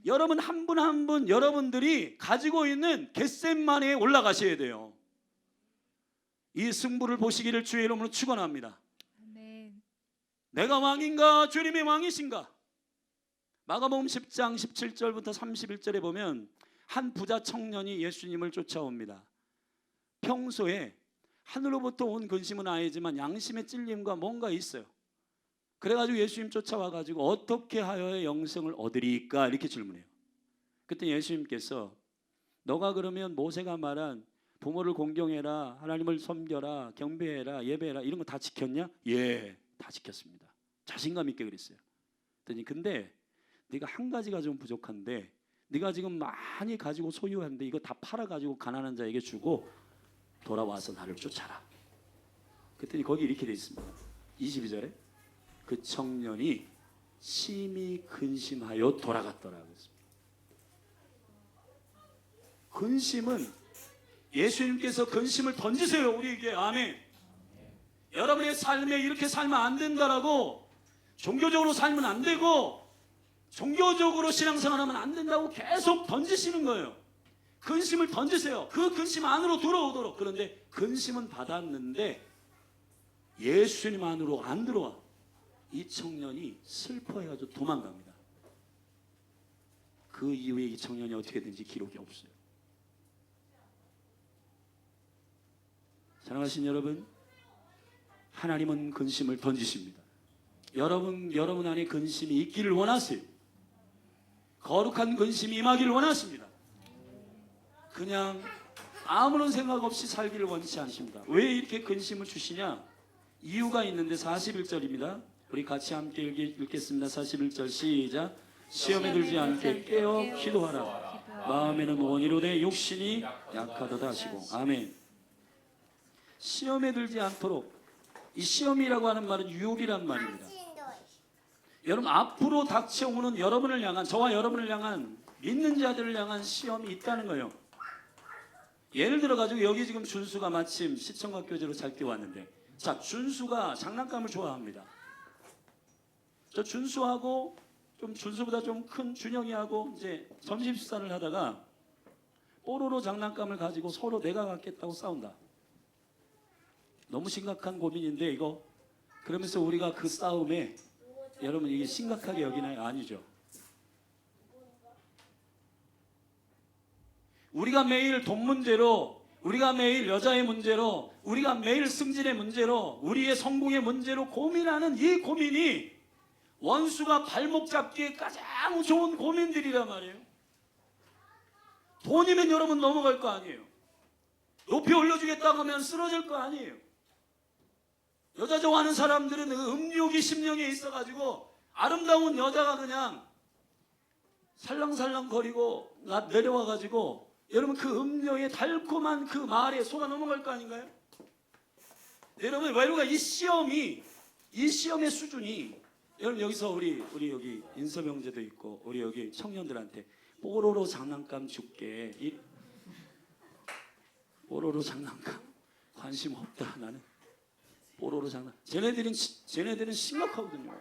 여러분 한 분 한 분 여러분들이 가지고 있는 겟세마네에 올라가셔야 돼요. 이 승부를 보시기를 주의 이름으로 축원합니다. 아멘. 내가 왕인가 주님이 왕이신가? 마가복음 10장 17절부터 31절에 보면 한 부자 청년이 예수님을 쫓아옵니다. 평소에 하늘로부터 온 근심은 아니지만 양심의 찔림과 뭔가 있어요. 그래가지고 예수님 쫓아와가지고 어떻게 하여야 영생을 얻으리까 이렇게 질문해요. 그때 예수님께서 너가 그러면 모세가 말한 부모를 공경해라, 하나님을 섬겨라, 경배해라, 예배해라 이런 거 다 지켰냐? 예, 다 지켰습니다. 자신감 있게 그랬어요. 그랬더니 근데 네가 한 가지가 좀 부족한데, 네가 지금 많이 가지고 소유한데 이거 다 팔아가지고 가난한 자에게 주고 돌아와서 나를 쫓아라. 그랬더니 거기 이렇게 돼 있습니다. 22절에 그 청년이 심히 근심하여 돌아갔더라. 근심은 예수님께서 근심을 던지세요, 우리에게. 아멘. 여러분의 삶에 이렇게 살면 안 된다라고, 종교적으로 살면 안 되고 종교적으로 신앙생활하면 안 된다고 계속 던지시는 거예요. 근심을 던지세요. 그 근심 안으로 들어오도록. 그런데 근심은 받았는데 예수님 안으로 안 들어와. 이 청년이 슬퍼해가지고 도망갑니다. 그 이후에 이 청년이 어떻게 된지 기록이 없어요. 사랑하신 여러분, 하나님은 근심을 던지십니다. 여러분 안에 근심이 있기를 원하세요. 거룩한 근심이 임하기를 원하십니다. 그냥 아무런 생각 없이 살기를 원치 않습니다. 왜 이렇게 근심을 주시냐? 이유가 있는데 41절입니다. 우리 같이 함께 읽겠습니다. 41절 시작. 시험에 들지 않게 깨어 기도하라. 마음에는 원이로되 육신이 약하도다 하시고. 아멘. 시험에 들지 않도록. 이 시험이라고 하는 말은 유혹이란 말입니다. 여러분, 앞으로 닥쳐오는 여러분을 향한, 저와 여러분을 향한, 믿는 자들을 향한 시험이 있다는 거예요. 예를 들어가지고 여기 지금 준수가 마침 시청각 교제로 잘 뛰어왔는데, 자, 준수가 장난감을 좋아합니다. 저 준수하고 준수보다 좀 큰 준영이하고 이제 점심 식사를 하다가 뽀로로 장난감을 가지고 서로 내가 갖겠다고 싸운다. 너무 심각한 고민인데 이거. 그러면서 우리가 그 싸움에, 여러분 이게 심각하게 여기나요? 아니죠. 우리가 매일 돈 문제로, 우리가 매일 여자의 문제로, 우리가 매일 승진의 문제로, 우리의 성공의 문제로 고민하는 이 고민이 원수가 발목 잡기에 가장 좋은 고민들이란 말이에요. 돈이면 여러분 넘어갈 거 아니에요. 높이 올려주겠다고 하면 쓰러질 거 아니에요. 여자 좋아하는 사람들은 음욕이 심령에 있어가지고 아름다운 여자가 그냥 살랑살랑 거리고 내려와가지고 여러분 그 음료의 달콤한 그 말에 속아 넘어갈 거 아닌가요? 여러분, 왜 우리가 이 시험의 수준이, 여러분 여기서 우리 여기 인섭 형제도 있고 우리 여기 청년들한테 뽀로로 장난감 줄게. 뽀로로 장난감 관심 없다. 나는 뽀로로 쟤네들은 심각하거든요.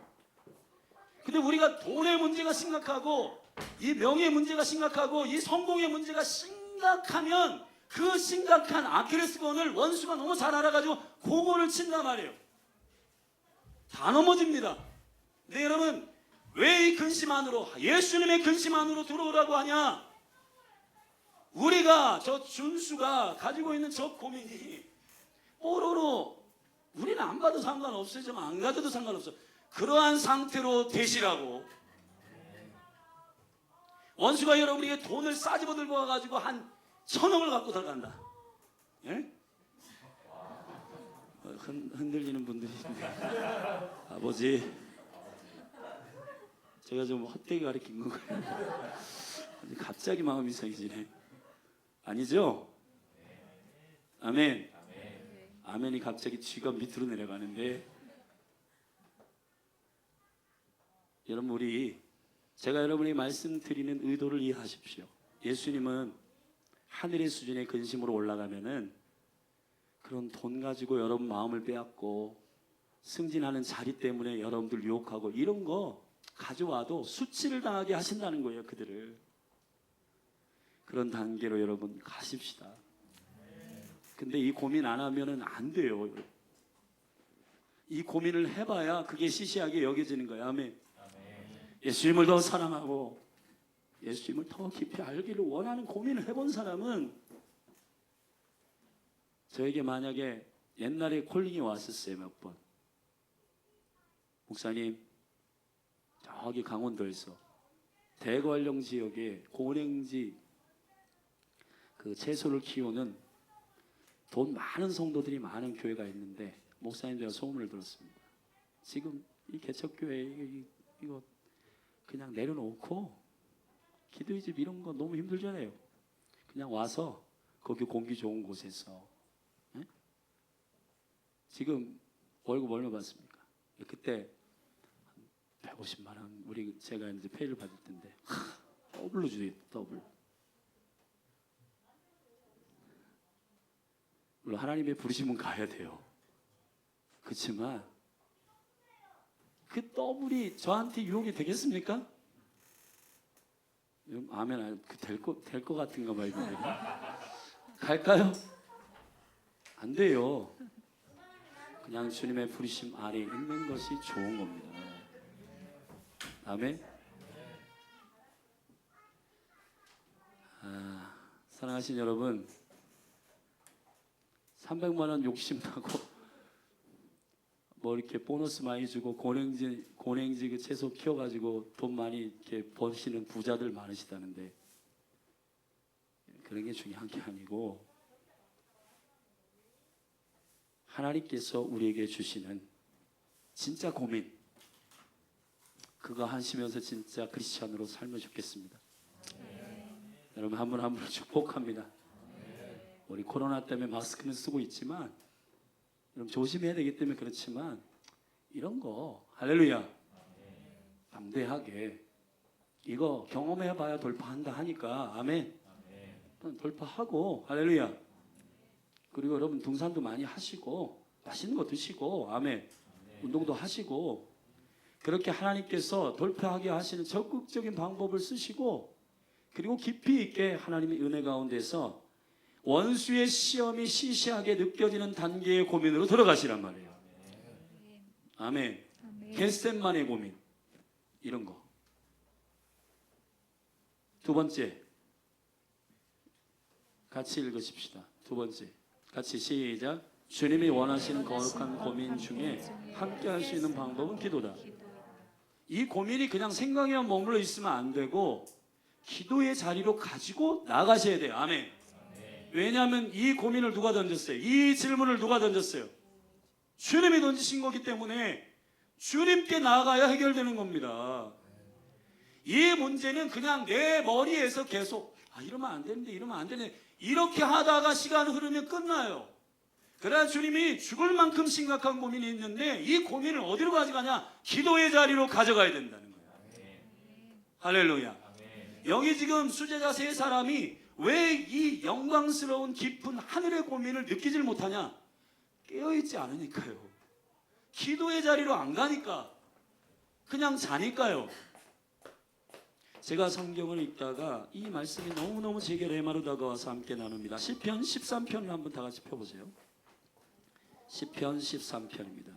근데 우리가 돈의 문제가 심각하고 이 명예의 문제가 심각하고 이 성공의 문제가 심각하면 그 심각한 아킬레스건을 원수가 너무 잘 알아가지고 공을 친단 말이에요. 다 넘어집니다. 근데 여러분, 왜 이 근심 안으로, 예수님의 근심 안으로 들어오라고 하냐? 우리가, 저 준수가 가지고 있는 저 고민이 뽀로로, 우리는 안 봐도 상관없어요. 좀 안 가져도 상관없어. 그러한 상태로 되시라고. 원수가 여러분에게 돈을 싸집어 들고 와가지고 한 1,000억을 갖고 들어간다. 예? 흔들리는 분들이 있는데. 아버지, 제가 좀 헛되게 가르친 건가요? 갑자기 마음이 이상해지네. 아니죠? 아멘. 아멘이 갑자기 쥐가 밑으로 내려가는데, 여러분, 제가 여러분이 말씀드리는 의도를 이해하십시오. 예수님은 하늘의 수준의 근심으로 올라가면은 그런 돈 가지고 여러분 마음을 빼앗고 승진하는 자리 때문에 여러분들 유혹하고 이런 거 가져와도 수치를 당하게 하신다는 거예요. 그들을. 그런 단계로 여러분 가십시다. 근데 이 고민 안 하면은 안 돼요. 이 고민을 해봐야 그게 시시하게 여겨지는 거예요. 아멘. 예수님을 더 사랑하고 예수님을 더 깊이 알기를 원하는 고민을 해본 사람은, 저에게 만약에 옛날에 콜링이 왔었어요. 몇 번. 목사님, 저기 강원도에서 대관령 지역에 고랭지 그 채소를 키우는 돈 많은 성도들이 많은 교회가 있는데, 목사님 제가 소문을 들었습니다. 지금 이 개척교회 이거 그냥 내려놓고 기도의 집 이런 거 너무 힘들잖아요. 그냥 와서 거기 공기 좋은 곳에서 지금 월급 얼마 받습니까? 그때 150만 원 우리 제가 이제 페이를 받을 텐데 더블로 주세요. 더블. 물론 하나님의 부르심은 가야 돼요. 그렇지만 그 더블이 저한테 유혹이 되겠습니까? 아멘. 될 것 같은가 봐요. 갈까요? 안 돼요. 그냥 주님의 부르심 아래 있는 것이 좋은 겁니다. 아멘. 사랑하신 여러분, 300만 원 욕심나고 뭐 이렇게 보너스 많이 주고 고랭지 그 채소 키워가지고 돈 많이 이렇게 버시는 부자들 많으시다는데 그런 게 중요한 게 아니고 하나님께서 우리에게 주시는 진짜 고민 그거 하시면서 진짜 크리스찬으로 살면 좋겠습니다. 여러분 한 분 한 분을 축복합니다. 우리 코로나 때문에 마스크는 쓰고 있지만 여러분 조심해야 되기 때문에 그렇지만 이런 거 할렐루야 담대하게 이거 경험해봐야 돌파한다 하니까 아멘. 돌파하고 할렐루야. 그리고 여러분 등산도 많이 하시고 맛있는 거 드시고 아멘. 운동도 하시고 그렇게 하나님께서 돌파하게 하시는 적극적인 방법을 쓰시고 그리고 깊이 있게 하나님의 은혜 가운데서 원수의 시험이 시시하게 느껴지는 단계의 고민으로 들어가시란 말이에요. 아멘. 겟셋만의 고민 이런 거. 두 번째 같이 읽으십시다. 두 번째 같이 시작. 주님이 원하시는 거룩한 고민 중에 함께 할 수 있는 방법은 기도다. 이 고민이 그냥 생각에만 머물러 있으면 안 되고 기도의 자리로 가지고 나가셔야 돼요. 아멘. 왜냐하면 이 고민을 누가 던졌어요? 이 질문을 누가 던졌어요? 주님이 던지신 거기 때문에 주님께 나아가야 해결되는 겁니다. 이 문제는 그냥 내 머리에서 계속 이러면 안 되는데 이러면 안 되는데 이렇게 하다가 시간 흐르면 끝나요. 그러나 주님이 죽을 만큼 심각한 고민이 있는데 이 고민을 어디로 가져가냐? 기도의 자리로 가져가야 된다는 거예요. 할렐루야. 여기 지금 수제자 세 사람이 왜 이 영광스러운 깊은 하늘의 고민을 느끼질 못하냐? 깨어있지 않으니까요. 기도의 자리로 안 가니까 그냥 자니까요. 제가 성경을 읽다가 이 말씀이 너무너무 제게 레마로 다가와서 함께 나눕니다. 시편 13편을 한번 다 같이 펴보세요. 시편 13편입니다.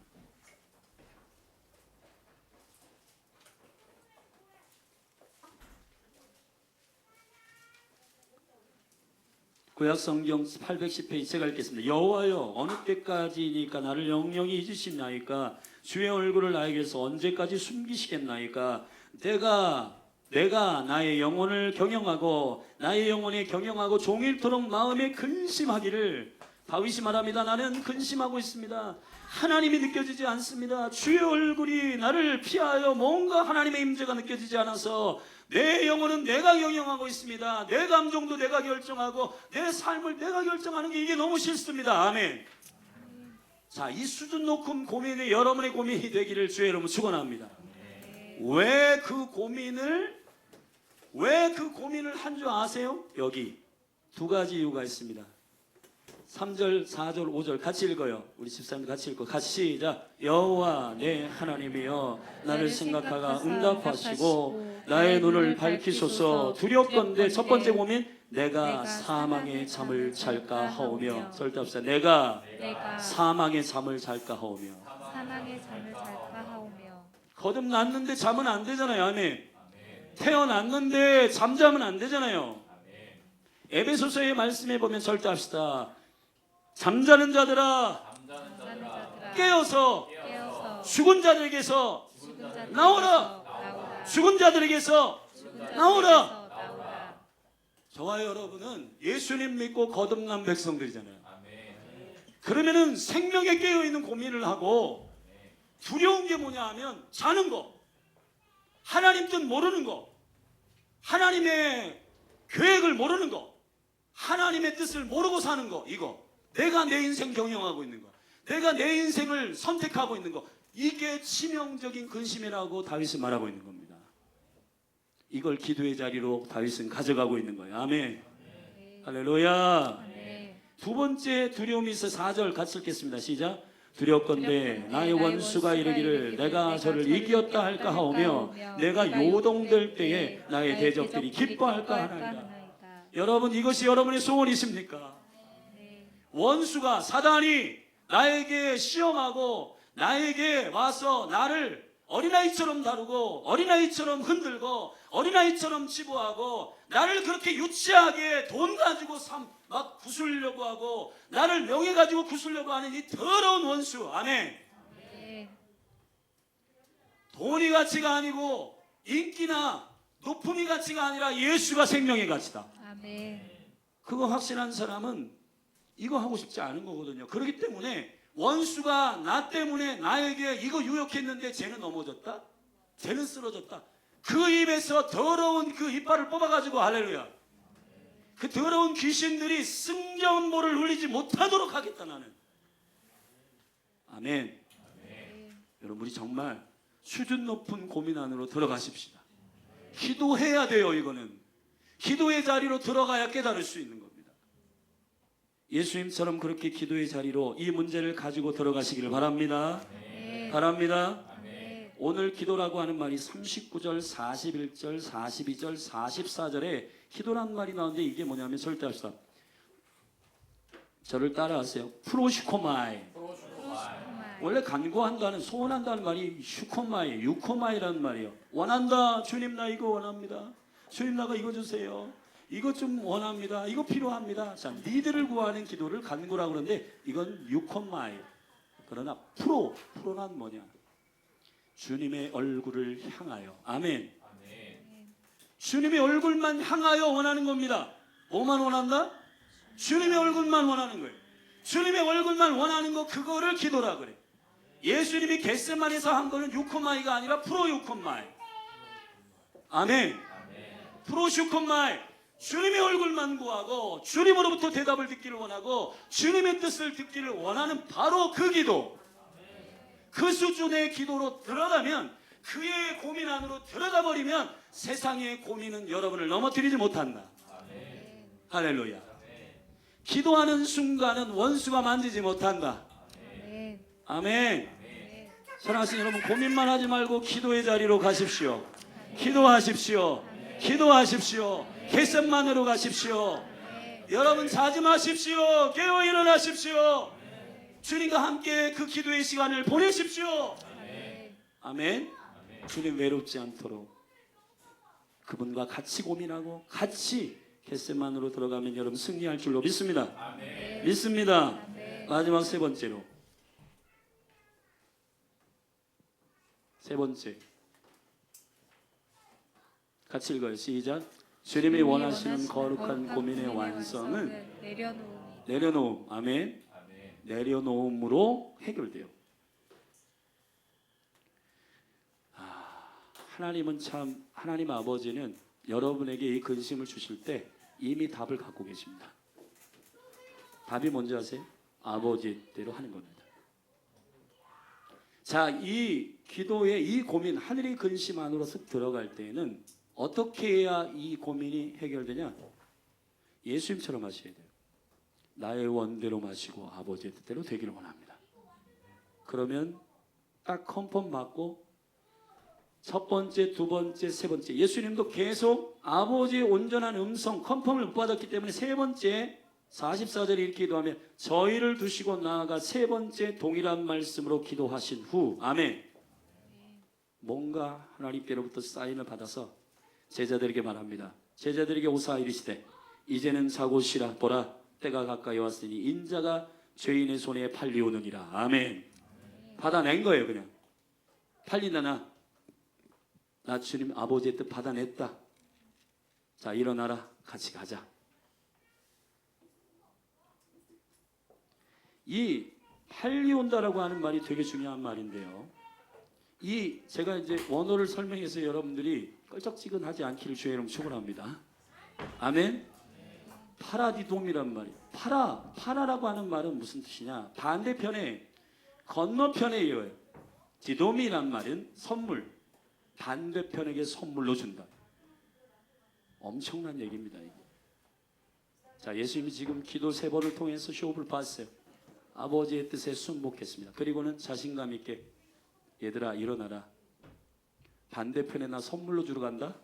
구약성경 810페이지 제가 읽겠습니다. 여호와여 어느 때까지니까 나를 영영히 잊으시나이까 주의 얼굴을 나에게서 언제까지 숨기시겠나이까 내가 나의 영혼을 경영하고 나의 영혼에 경영하고 종일토록 마음에 근심하기를 다윗이 말합니다. 나는 근심하고 있습니다. 하나님이 느껴지지 않습니다. 주의 얼굴이 나를 피하여 뭔가 하나님의 임재가 느껴지지 않아서 내 영혼은 내가 경영하고 있습니다. 내 감정도 내가 결정하고 내 삶을 내가 결정하는 게 이게 너무 싫습니다. 아멘. 자, 이 수준 높은 고민이 여러분의 고민이 되기를 주의 이름으로 축원합니다. 왜 그 고민을 한 줄 아세요? 여기 두 가지 이유가 있습니다. 3절, 4절, 5절 같이 읽어요. 우리 집사님 같이 읽고 같이 시작. 여호와 내 하나님이여 나를 생각하가 응답하시고 나의 눈을 밝히소서. 두렵건대 첫 번째 고민 내가 사망의 잠을 잘까 하오며 절답시다. 내가 사망의 잠을 잘까 하오며 거듭났는데 잠은 안 되잖아요. 아멘. 태어났는데 잠자면 안 되잖아요. 에베소서의 말씀에 보면 절대합시다. 잠자는 자들아 깨어서 죽은 자들에게서 나오라. 죽은 자들에게서 나오라. 저와 여러분은 예수님 믿고 거듭난 백성들이잖아요. 그러면은 생명에 깨어있는 고민을 하고 두려운 게 뭐냐 하면 자는 거, 하나님 뜻 모르는 거, 하나님의 계획을 모르는 거, 하나님의 뜻을 모르고 사는 거, 이거 내가 내 인생 경영하고 있는 거. 내가 내 인생을 선택하고 있는 거, 이게 치명적인 근심이라고 다윗은 말하고 있는 겁니다. 이걸 기도의 자리로 다윗은 가져가고 있는 거예요. 아멘. 할렐루야. 두 번째 두려움이 있어 4절 같이 읽겠습니다. 시작. 두렵건대 나의 원수가 이르기를 내가 저를 이기었다 할까 하오며 내가 요동될 때에 나의 대적들이 기뻐할까 하나이다. 여러분, 이것이 여러분의 소원이십니까? 원수가, 사단이 나에게 시험하고 나에게 와서 나를 어린아이처럼 다루고 어린아이처럼 흔들고 어린아이처럼 치부하고 나를 그렇게 유치하게 돈 가지고 막 구슬려고 하고 나를 명예 가지고 구슬려고 하는 이 더러운 원수. 아멘. 돈이 가치가 아니고 인기나 높음이 가치가 아니라 예수가 생명의 가치다. 그거 확신한 사람은 이거 하고 싶지 않은 거거든요. 그렇기 때문에 원수가 나 때문에 나에게 이거 유혹했는데 쟤는 넘어졌다, 쟤는 쓰러졌다, 그 입에서 더러운 그 이빨을 뽑아가지고, 할렐루야, 그 더러운 귀신들이 승전보를 울리지 못하도록 하겠다 나는. 아멘. 여러분, 우리 정말 수준 높은 고민 안으로 들어가십시다. 기도해야 돼요. 이거는 기도의 자리로 들어가야 깨달을 수 있는 겁니다. 예수님처럼 그렇게 기도의 자리로 이 문제를 가지고 들어가시기를 바랍니다. 바랍니다. 오늘 기도라고 하는 말이 39절, 41절, 42절, 44절에 기도란 말이 나오는데 이게 뭐냐면, 절대 합시다. 저를 따라하세요. 프로슈코마이. 원래 간구한다는, 소원한다는 말이 슈코마이, 유코마이라는 말이에요. 원한다. 주님, 나 이거 원합니다. 주님, 나가 이거 주세요. 이것 좀 원합니다. 이거 필요합니다. 자, 니들을 구하는 기도를 간구라고 그러는데 이건 유코마이. 그러나 프로란 뭐냐? 주님의 얼굴을 향하여. 아멘. 주님의 얼굴만 향하여 원하는 겁니다. 뭐만 원한다? 주님의 얼굴만 원하는 거예요. 주님의 얼굴만 원하는 거, 그거를 기도라 그래. 예수님이 겟세마네에서 한 거는 유코마이가 아니라 프로유코마이. 아멘. 프로슈코마이. 주님의 얼굴만 구하고 주님으로부터 대답을 듣기를 원하고 주님의 뜻을 듣기를 원하는 바로 그 기도, 그 수준의 기도로 들어가면, 그의 고민 안으로 들어가 버리면 세상의 고민은 여러분을 넘어뜨리지 못한다. 할렐루야. 기도하는 순간은 원수가 만지지 못한다. 아멘. 사랑하시는 여러분, 고민만 하지 말고 기도의 자리로 가십시오. 기도하십시오. 기도하십시오. 겟셋만으로 가십시오. 여러분, 자지 마십시오. 깨어 일어나십시오. 주님과 함께 그 기도의 시간을 보내십시오. 아멘. 주님 외롭지 않도록 그분과 같이 고민하고 같이 겟셋만으로 들어가면 여러분 승리할 줄로 믿습니다. 믿습니다. 마지막 세 번째로, 세 번째 같이 읽어요. 시작. 주님이 원하시는 거룩한 고민의 완성은 내려놓음. 아멘. 내려놓음으로 해결돼요. 하나님은 참, 하나님 아버지는 여러분에게 이 근심을 주실 때 이미 답을 갖고 계십니다. 답이 뭔지 아세요? 아버지대로 하는 겁니다. 자, 이 기도의 이 고민, 하늘의 근심 안으로 쓱 들어갈 때에는 어떻게 해야 이 고민이 해결되냐? 예수님처럼 하셔야 돼요. 나의 원대로 마시고 아버지의 뜻대로 되기를 원합니다. 그러면 딱 컨펌 받고 첫 번째, 두 번째, 세 번째, 예수님도 계속 아버지의 온전한 음성 컨펌을 못 받았기 때문에 세 번째 44절에 이렇게 기도하면 저희를 두시고 나아가 세 번째 동일한 말씀으로 기도하신 후, 아멘, 뭔가 하나님께로부터 사인을 받아서 제자들에게 말합니다. 제자들에게 오사 이르시되 이제는 자고 쉬라. 보라, 때가 가까이 왔으니 인자가 죄인의 손에 팔리오느니라. 아멘. 받아낸 거예요. 그냥 팔린다. 나 주님 아버지의 뜻 받아냈다. 자, 일어나라. 같이 가자. 이 팔리온다라고 하는 말이 되게 중요한 말인데요. 이 제가 이제 원어를 설명해서 여러분들이 껄쩍지근하지 않기를 주의 이름 축원합니다. 아멘. 파라디돔이란 말이에요. 파라라고 하는 말은 무슨 뜻이냐? 반대편에 건너편에 이어요. 디돔이란 말은 선물, 반대편에게 선물로 준다. 엄청난 얘기입니다. 이게. 자, 예수님이 지금 기도 3번을 통해서 시험을 봤어요. 아버지의 뜻에 순복했습니다. 그리고는 자신감 있게 얘들아 일어나라. 반대편에 나 선물로 주러 간다.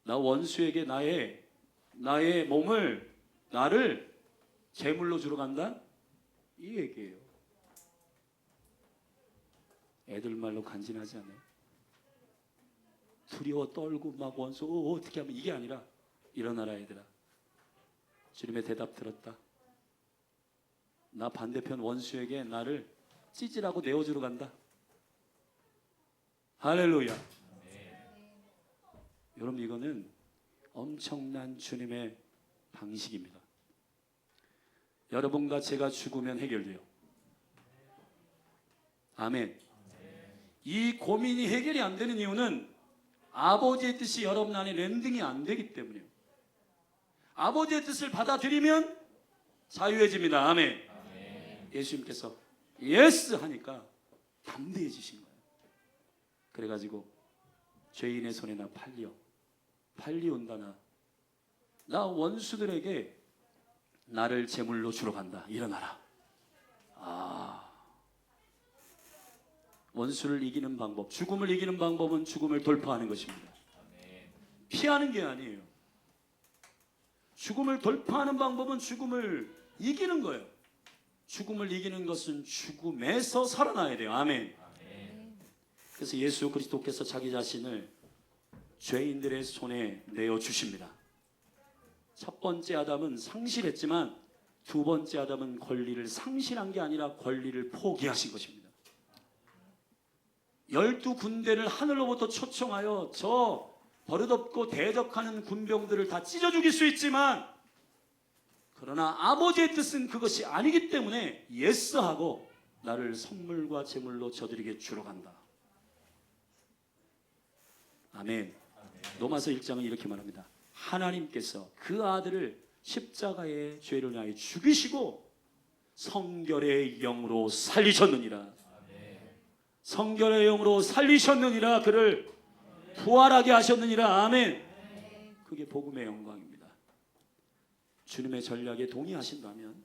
나 원수에게 나의 몸을 나를 제물로 주러 간다. 이 얘기예요. 애들 말로 간지나지 않아요? 두려워 떨고 막 원수 어떻게 하면 이게 아니라 일어나라 얘들아. 주님의 대답 들었다. 나 반대편 원수에게 나를 찌질하고 내어주러 간다. 할렐루야. 여러분 이거는 엄청난 주님의 방식입니다. 여러분과 제가 죽으면 해결돼요. 아멘. 이 고민이 해결이 안 되는 이유는 아버지의 뜻이 여러분 안에 랜딩이 안 되기 때문이에요. 아버지의 뜻을 받아들이면 자유해집니다. 아멘. 예수님께서 예스 하니까 담대해지신 거예요. 그래가지고 죄인의 손에 나 팔리온다. 나 원수들에게 나를 제물로 주러 간다. 일어나라. 원수를 이기는 방법, 죽음을 이기는 방법은 죽음을 돌파하는 것입니다. 피하는 게 아니에요. 죽음을 돌파하는 방법은 죽음을 이기는 거예요. 죽음을 이기는 것은 죽음에서 살아나야 돼요. 아멘. 그래서 예수 그리스도께서 자기 자신을 죄인들의 손에 내어주십니다. 첫 번째 아담은 상실했지만 두 번째 아담은 권리를 상실한 게 아니라 권리를 포기하신 것입니다. 12군대를 하늘로부터 초청하여 저 버릇없고 대적하는 군병들을 다 찢어 죽일 수 있지만 그러나 아버지의 뜻은 그것이 아니기 때문에 예스하고 나를 선물과 제물로 저들에게 주러 간다. 아멘. 로마서 1장은 이렇게 말합니다. 하나님께서 그 아들을 십자가의 죄를 위하여 죽이시고 성결의 영으로 살리셨느니라. 성결의 영으로 살리셨느니라. 그를 부활하게 하셨느니라. 아멘. 그게 복음의 영광입니다. 주님의 전략에 동의하신다면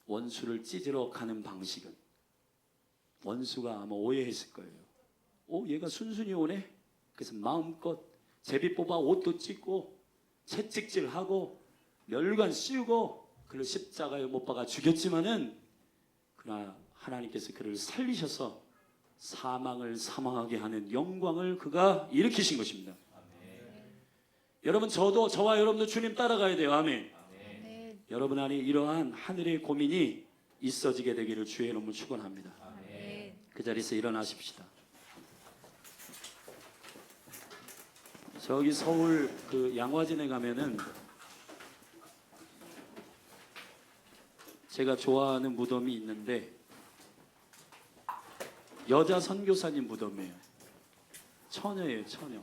원수를 찢으러 가는 방식은 원수가 아마 오해했을 거예요. 얘가 순순히 오네. 그래서 마음껏 제비 뽑아 옷도 찢고 채찍질하고 멸관 씌우고 그를 십자가에 못 박아 죽였지만은 그러나 하나님께서 그를 살리셔서 사망을 사망하게 하는 영광을 그가 일으키신 것입니다. 여러분 저와 여러분도 주님 따라가야 돼요. 아멘. 여러분 안에 이러한 하늘의 고민이 있어지게 되기를 주의 이름으로 축원합니다. 그 자리에서 일어나십시다. 저기 서울 그 양화진에 가면은 제가 좋아하는 무덤이 있는데 여자 선교사님 무덤이에요. 처녀예요, 처녀.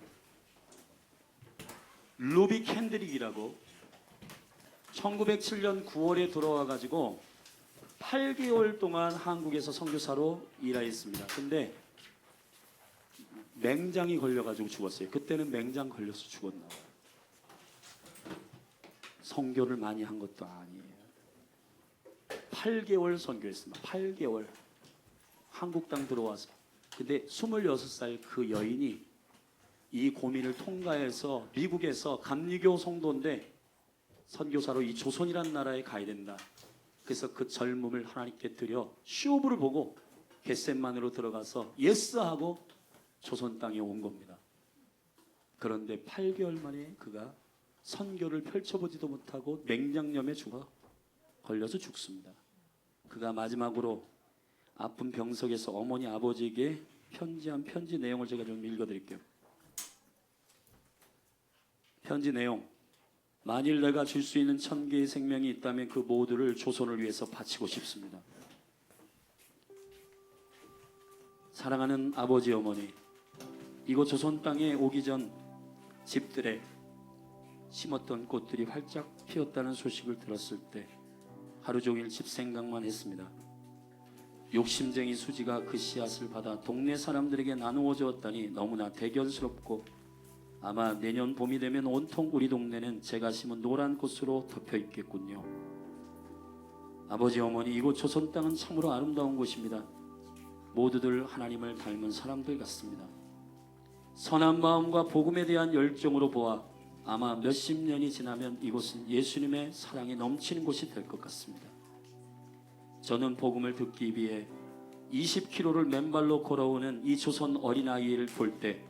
루비 캔드릭이라고 1907년 9월에 들어와 가지고 8개월 동안 한국에서 선교사로 일하였습니다. 근데 맹장이 걸려가지고 죽었어요. 그때는 맹장 걸려서 죽었나 봐요. 선교를 많이 한 것도 아니에요. 8개월 선교했습니다. 8개월 한국 땅 들어와서. 근데 26살 그 여인이 이 고민을 통과해서 미국에서 감리교 성도인데 선교사로 이 조선이라는 나라에 가야 된다. 그래서 그 젊음을 하나님께 드려 시오브를 보고 겟셋만으로 들어가서 예스하고 조선 땅에 온 겁니다. 그런데 8개월 만에 그가 선교를 펼쳐보지도 못하고 맹장염에 걸려서 죽습니다. 그가 마지막으로 아픈 병석에서 어머니 아버지에게 편지한 편지 내용을 제가 좀 읽어드릴게요. 편지 내용. 만일 내가 줄 수 있는 1000개의 생명이 있다면 그 모두를 조선을 위해서 바치고 싶습니다. 사랑하는 아버지 어머니, 이곳 조선 땅에 오기 전 집들에 심었던 꽃들이 활짝 피었다는 소식을 들었을 때 하루 종일 집 생각만 했습니다. 욕심쟁이 수지가 그 씨앗을 받아 동네 사람들에게 나누어 주었다니 너무나 대견스럽고 아마 내년 봄이 되면 온통 우리 동네는 제가 심은 노란 꽃으로 덮여 있겠군요. 아버지 어머니, 이곳 조선 땅은 참으로 아름다운 곳입니다. 모두들 하나님을 닮은 사람들 같습니다. 선한 마음과 복음에 대한 열정으로 보아 아마 몇십 년이 지나면 이곳은 예수님의 사랑이 넘치는 곳이 될 것 같습니다. 저는 복음을 듣기 위해 20km를 맨발로 걸어오는 이 조선 어린아이를 볼 때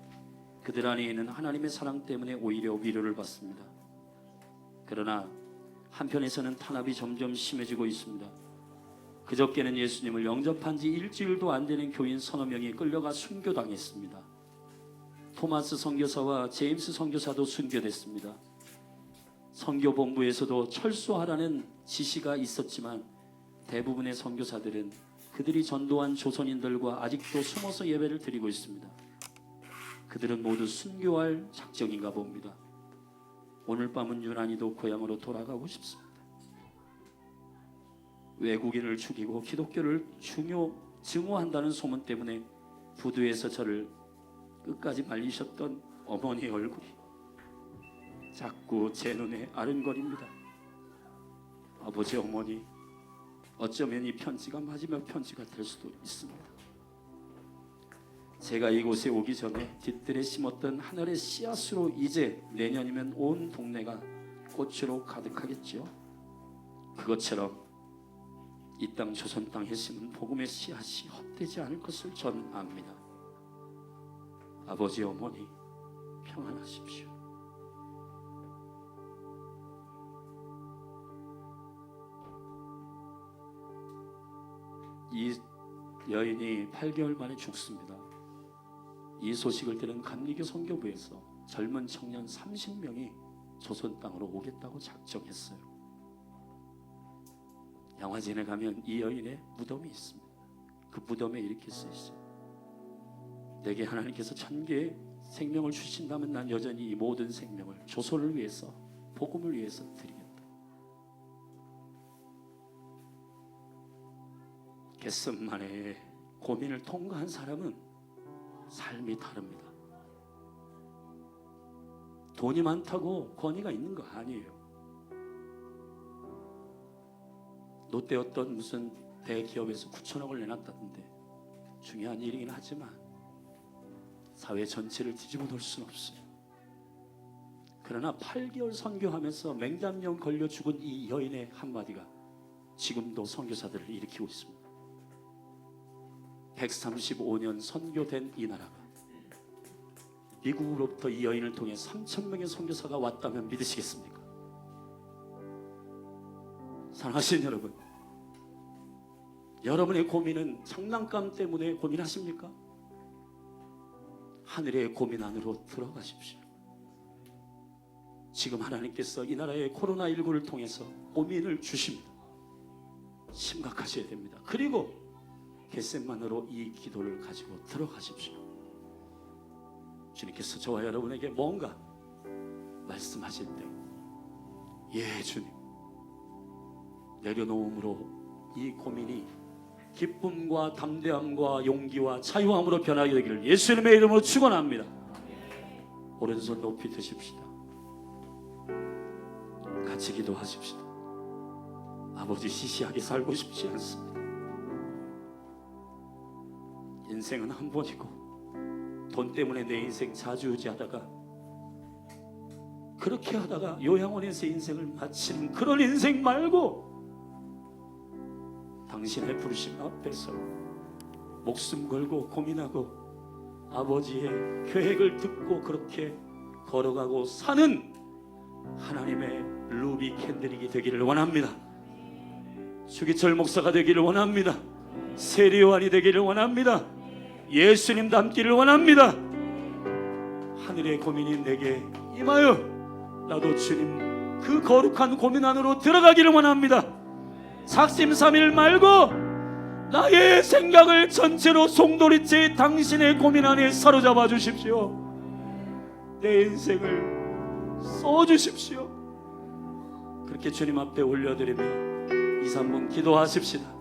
그들 안에 있는 하나님의 사랑 때문에 오히려 위로를 받습니다. 그러나 한편에서는 탄압이 점점 심해지고 있습니다. 그저께는 예수님을 영접한 지 일주일도 안 되는 교인 서너 명이 끌려가 순교당했습니다. 토마스 선교사와 제임스 선교사도 순교됐습니다. 선교본부에서도 철수하라는 지시가 있었지만 대부분의 선교사들은 그들이 전도한 조선인들과 아직도 숨어서 예배를 드리고 있습니다. 그들은 모두 순교할 작정인가 봅니다. 오늘 밤은 유난히도 고향으로 돌아가고 싶습니다. 외국인을 죽이고 기독교를 증오한다는 소문 때문에 부두에서 저를 끝까지 말리셨던 어머니의 얼굴이 자꾸 제 눈에 아른거립니다. 아버지, 어머니, 어쩌면 이 편지가 마지막 편지가 될 수도 있습니다. 제가 이곳에 오기 전에 뒷뜰에 심었던 하늘의 씨앗으로 이제 내년이면 온 동네가 꽃으로 가득하겠죠. 그것처럼 이 땅 조선 땅에 심은 복음의 씨앗이 헛되지 않을 것을 전 압니다. 아버지, 어머니, 평안하십시오. 이 여인이 8개월 만에 죽습니다. 이 소식을 들은 감리교 선교부에서 젊은 청년 30명이 조선 땅으로 오겠다고 작정했어요. 양화진에 가면 이 여인의 무덤이 있습니다. 그 무덤에 이렇게 쓰였어요. 내게 하나님께서 1000개의 생명을 주신다면 난 여전히 이 모든 생명을 조선을 위해서, 복음을 위해서 드리겠다. 겟셋마네의 고민을 통과한 사람은 삶이 다릅니다. 돈이 많다고 권위가 있는 거 아니에요. 롯데 어떤 무슨 대기업에서 9천억을 내놨다던데 중요한 일이긴 하지만 사회 전체를 뒤집어 놓을 수는 없어요. 그러나 8개월 선교하면서 맹장염 걸려 죽은 이 여인의 한마디가 지금도 선교사들을 일으키고 있습니다. 135년 선교된 이 나라가 미국으로부터 이 여인을 통해 3,000명의 선교사가 왔다면 믿으시겠습니까? 사랑하시는 여러분, 여러분의 고민은 장난감 때문에 고민하십니까? 하늘의 고민 안으로 들어가십시오. 지금 하나님께서 이 나라의 코로나19를 통해서 고민을 주십니다. 심각하셔야 됩니다. 그리고 겟셋만으로 이 기도를 가지고 들어가십시오. 주님께서 저와 여러분에게 뭔가 말씀하실 때, 예 주님, 내려놓음으로 이 고민이 기쁨과 담대함과 용기와 자유함으로 변하게 되기를 예수님의 이름으로 축원합니다. 오른손 높이 드십시다. 같이 기도하십시다. 아버지, 시시하게 살고 싶지 않습니다. 인생은 한 번이고 돈 때문에 내 인생 좌지우지하다가 그렇게 하다가 요양원에서 인생을 마치는 그런 인생 말고 당신의 부르심 앞에서 목숨 걸고 고민하고 아버지의 계획을 듣고 그렇게 걸어가고 사는 하나님의 루비 캔들릭이 되기를 원합니다. 주기철 목사가 되기를 원합니다. 세례요한이 되기를 원합니다. 예수님 닮기를 원합니다. 하늘의 고민이 내게 임하여 나도 주님 그 거룩한 고민 안으로 들어가기를 원합니다. 작심삼일 말고 나의 생각을 전체로 송두리째 당신의 고민 안에 사로잡아 주십시오. 내 인생을 써주십시오. 그렇게 주님 앞에 올려드리며 2, 3분 기도하십시다.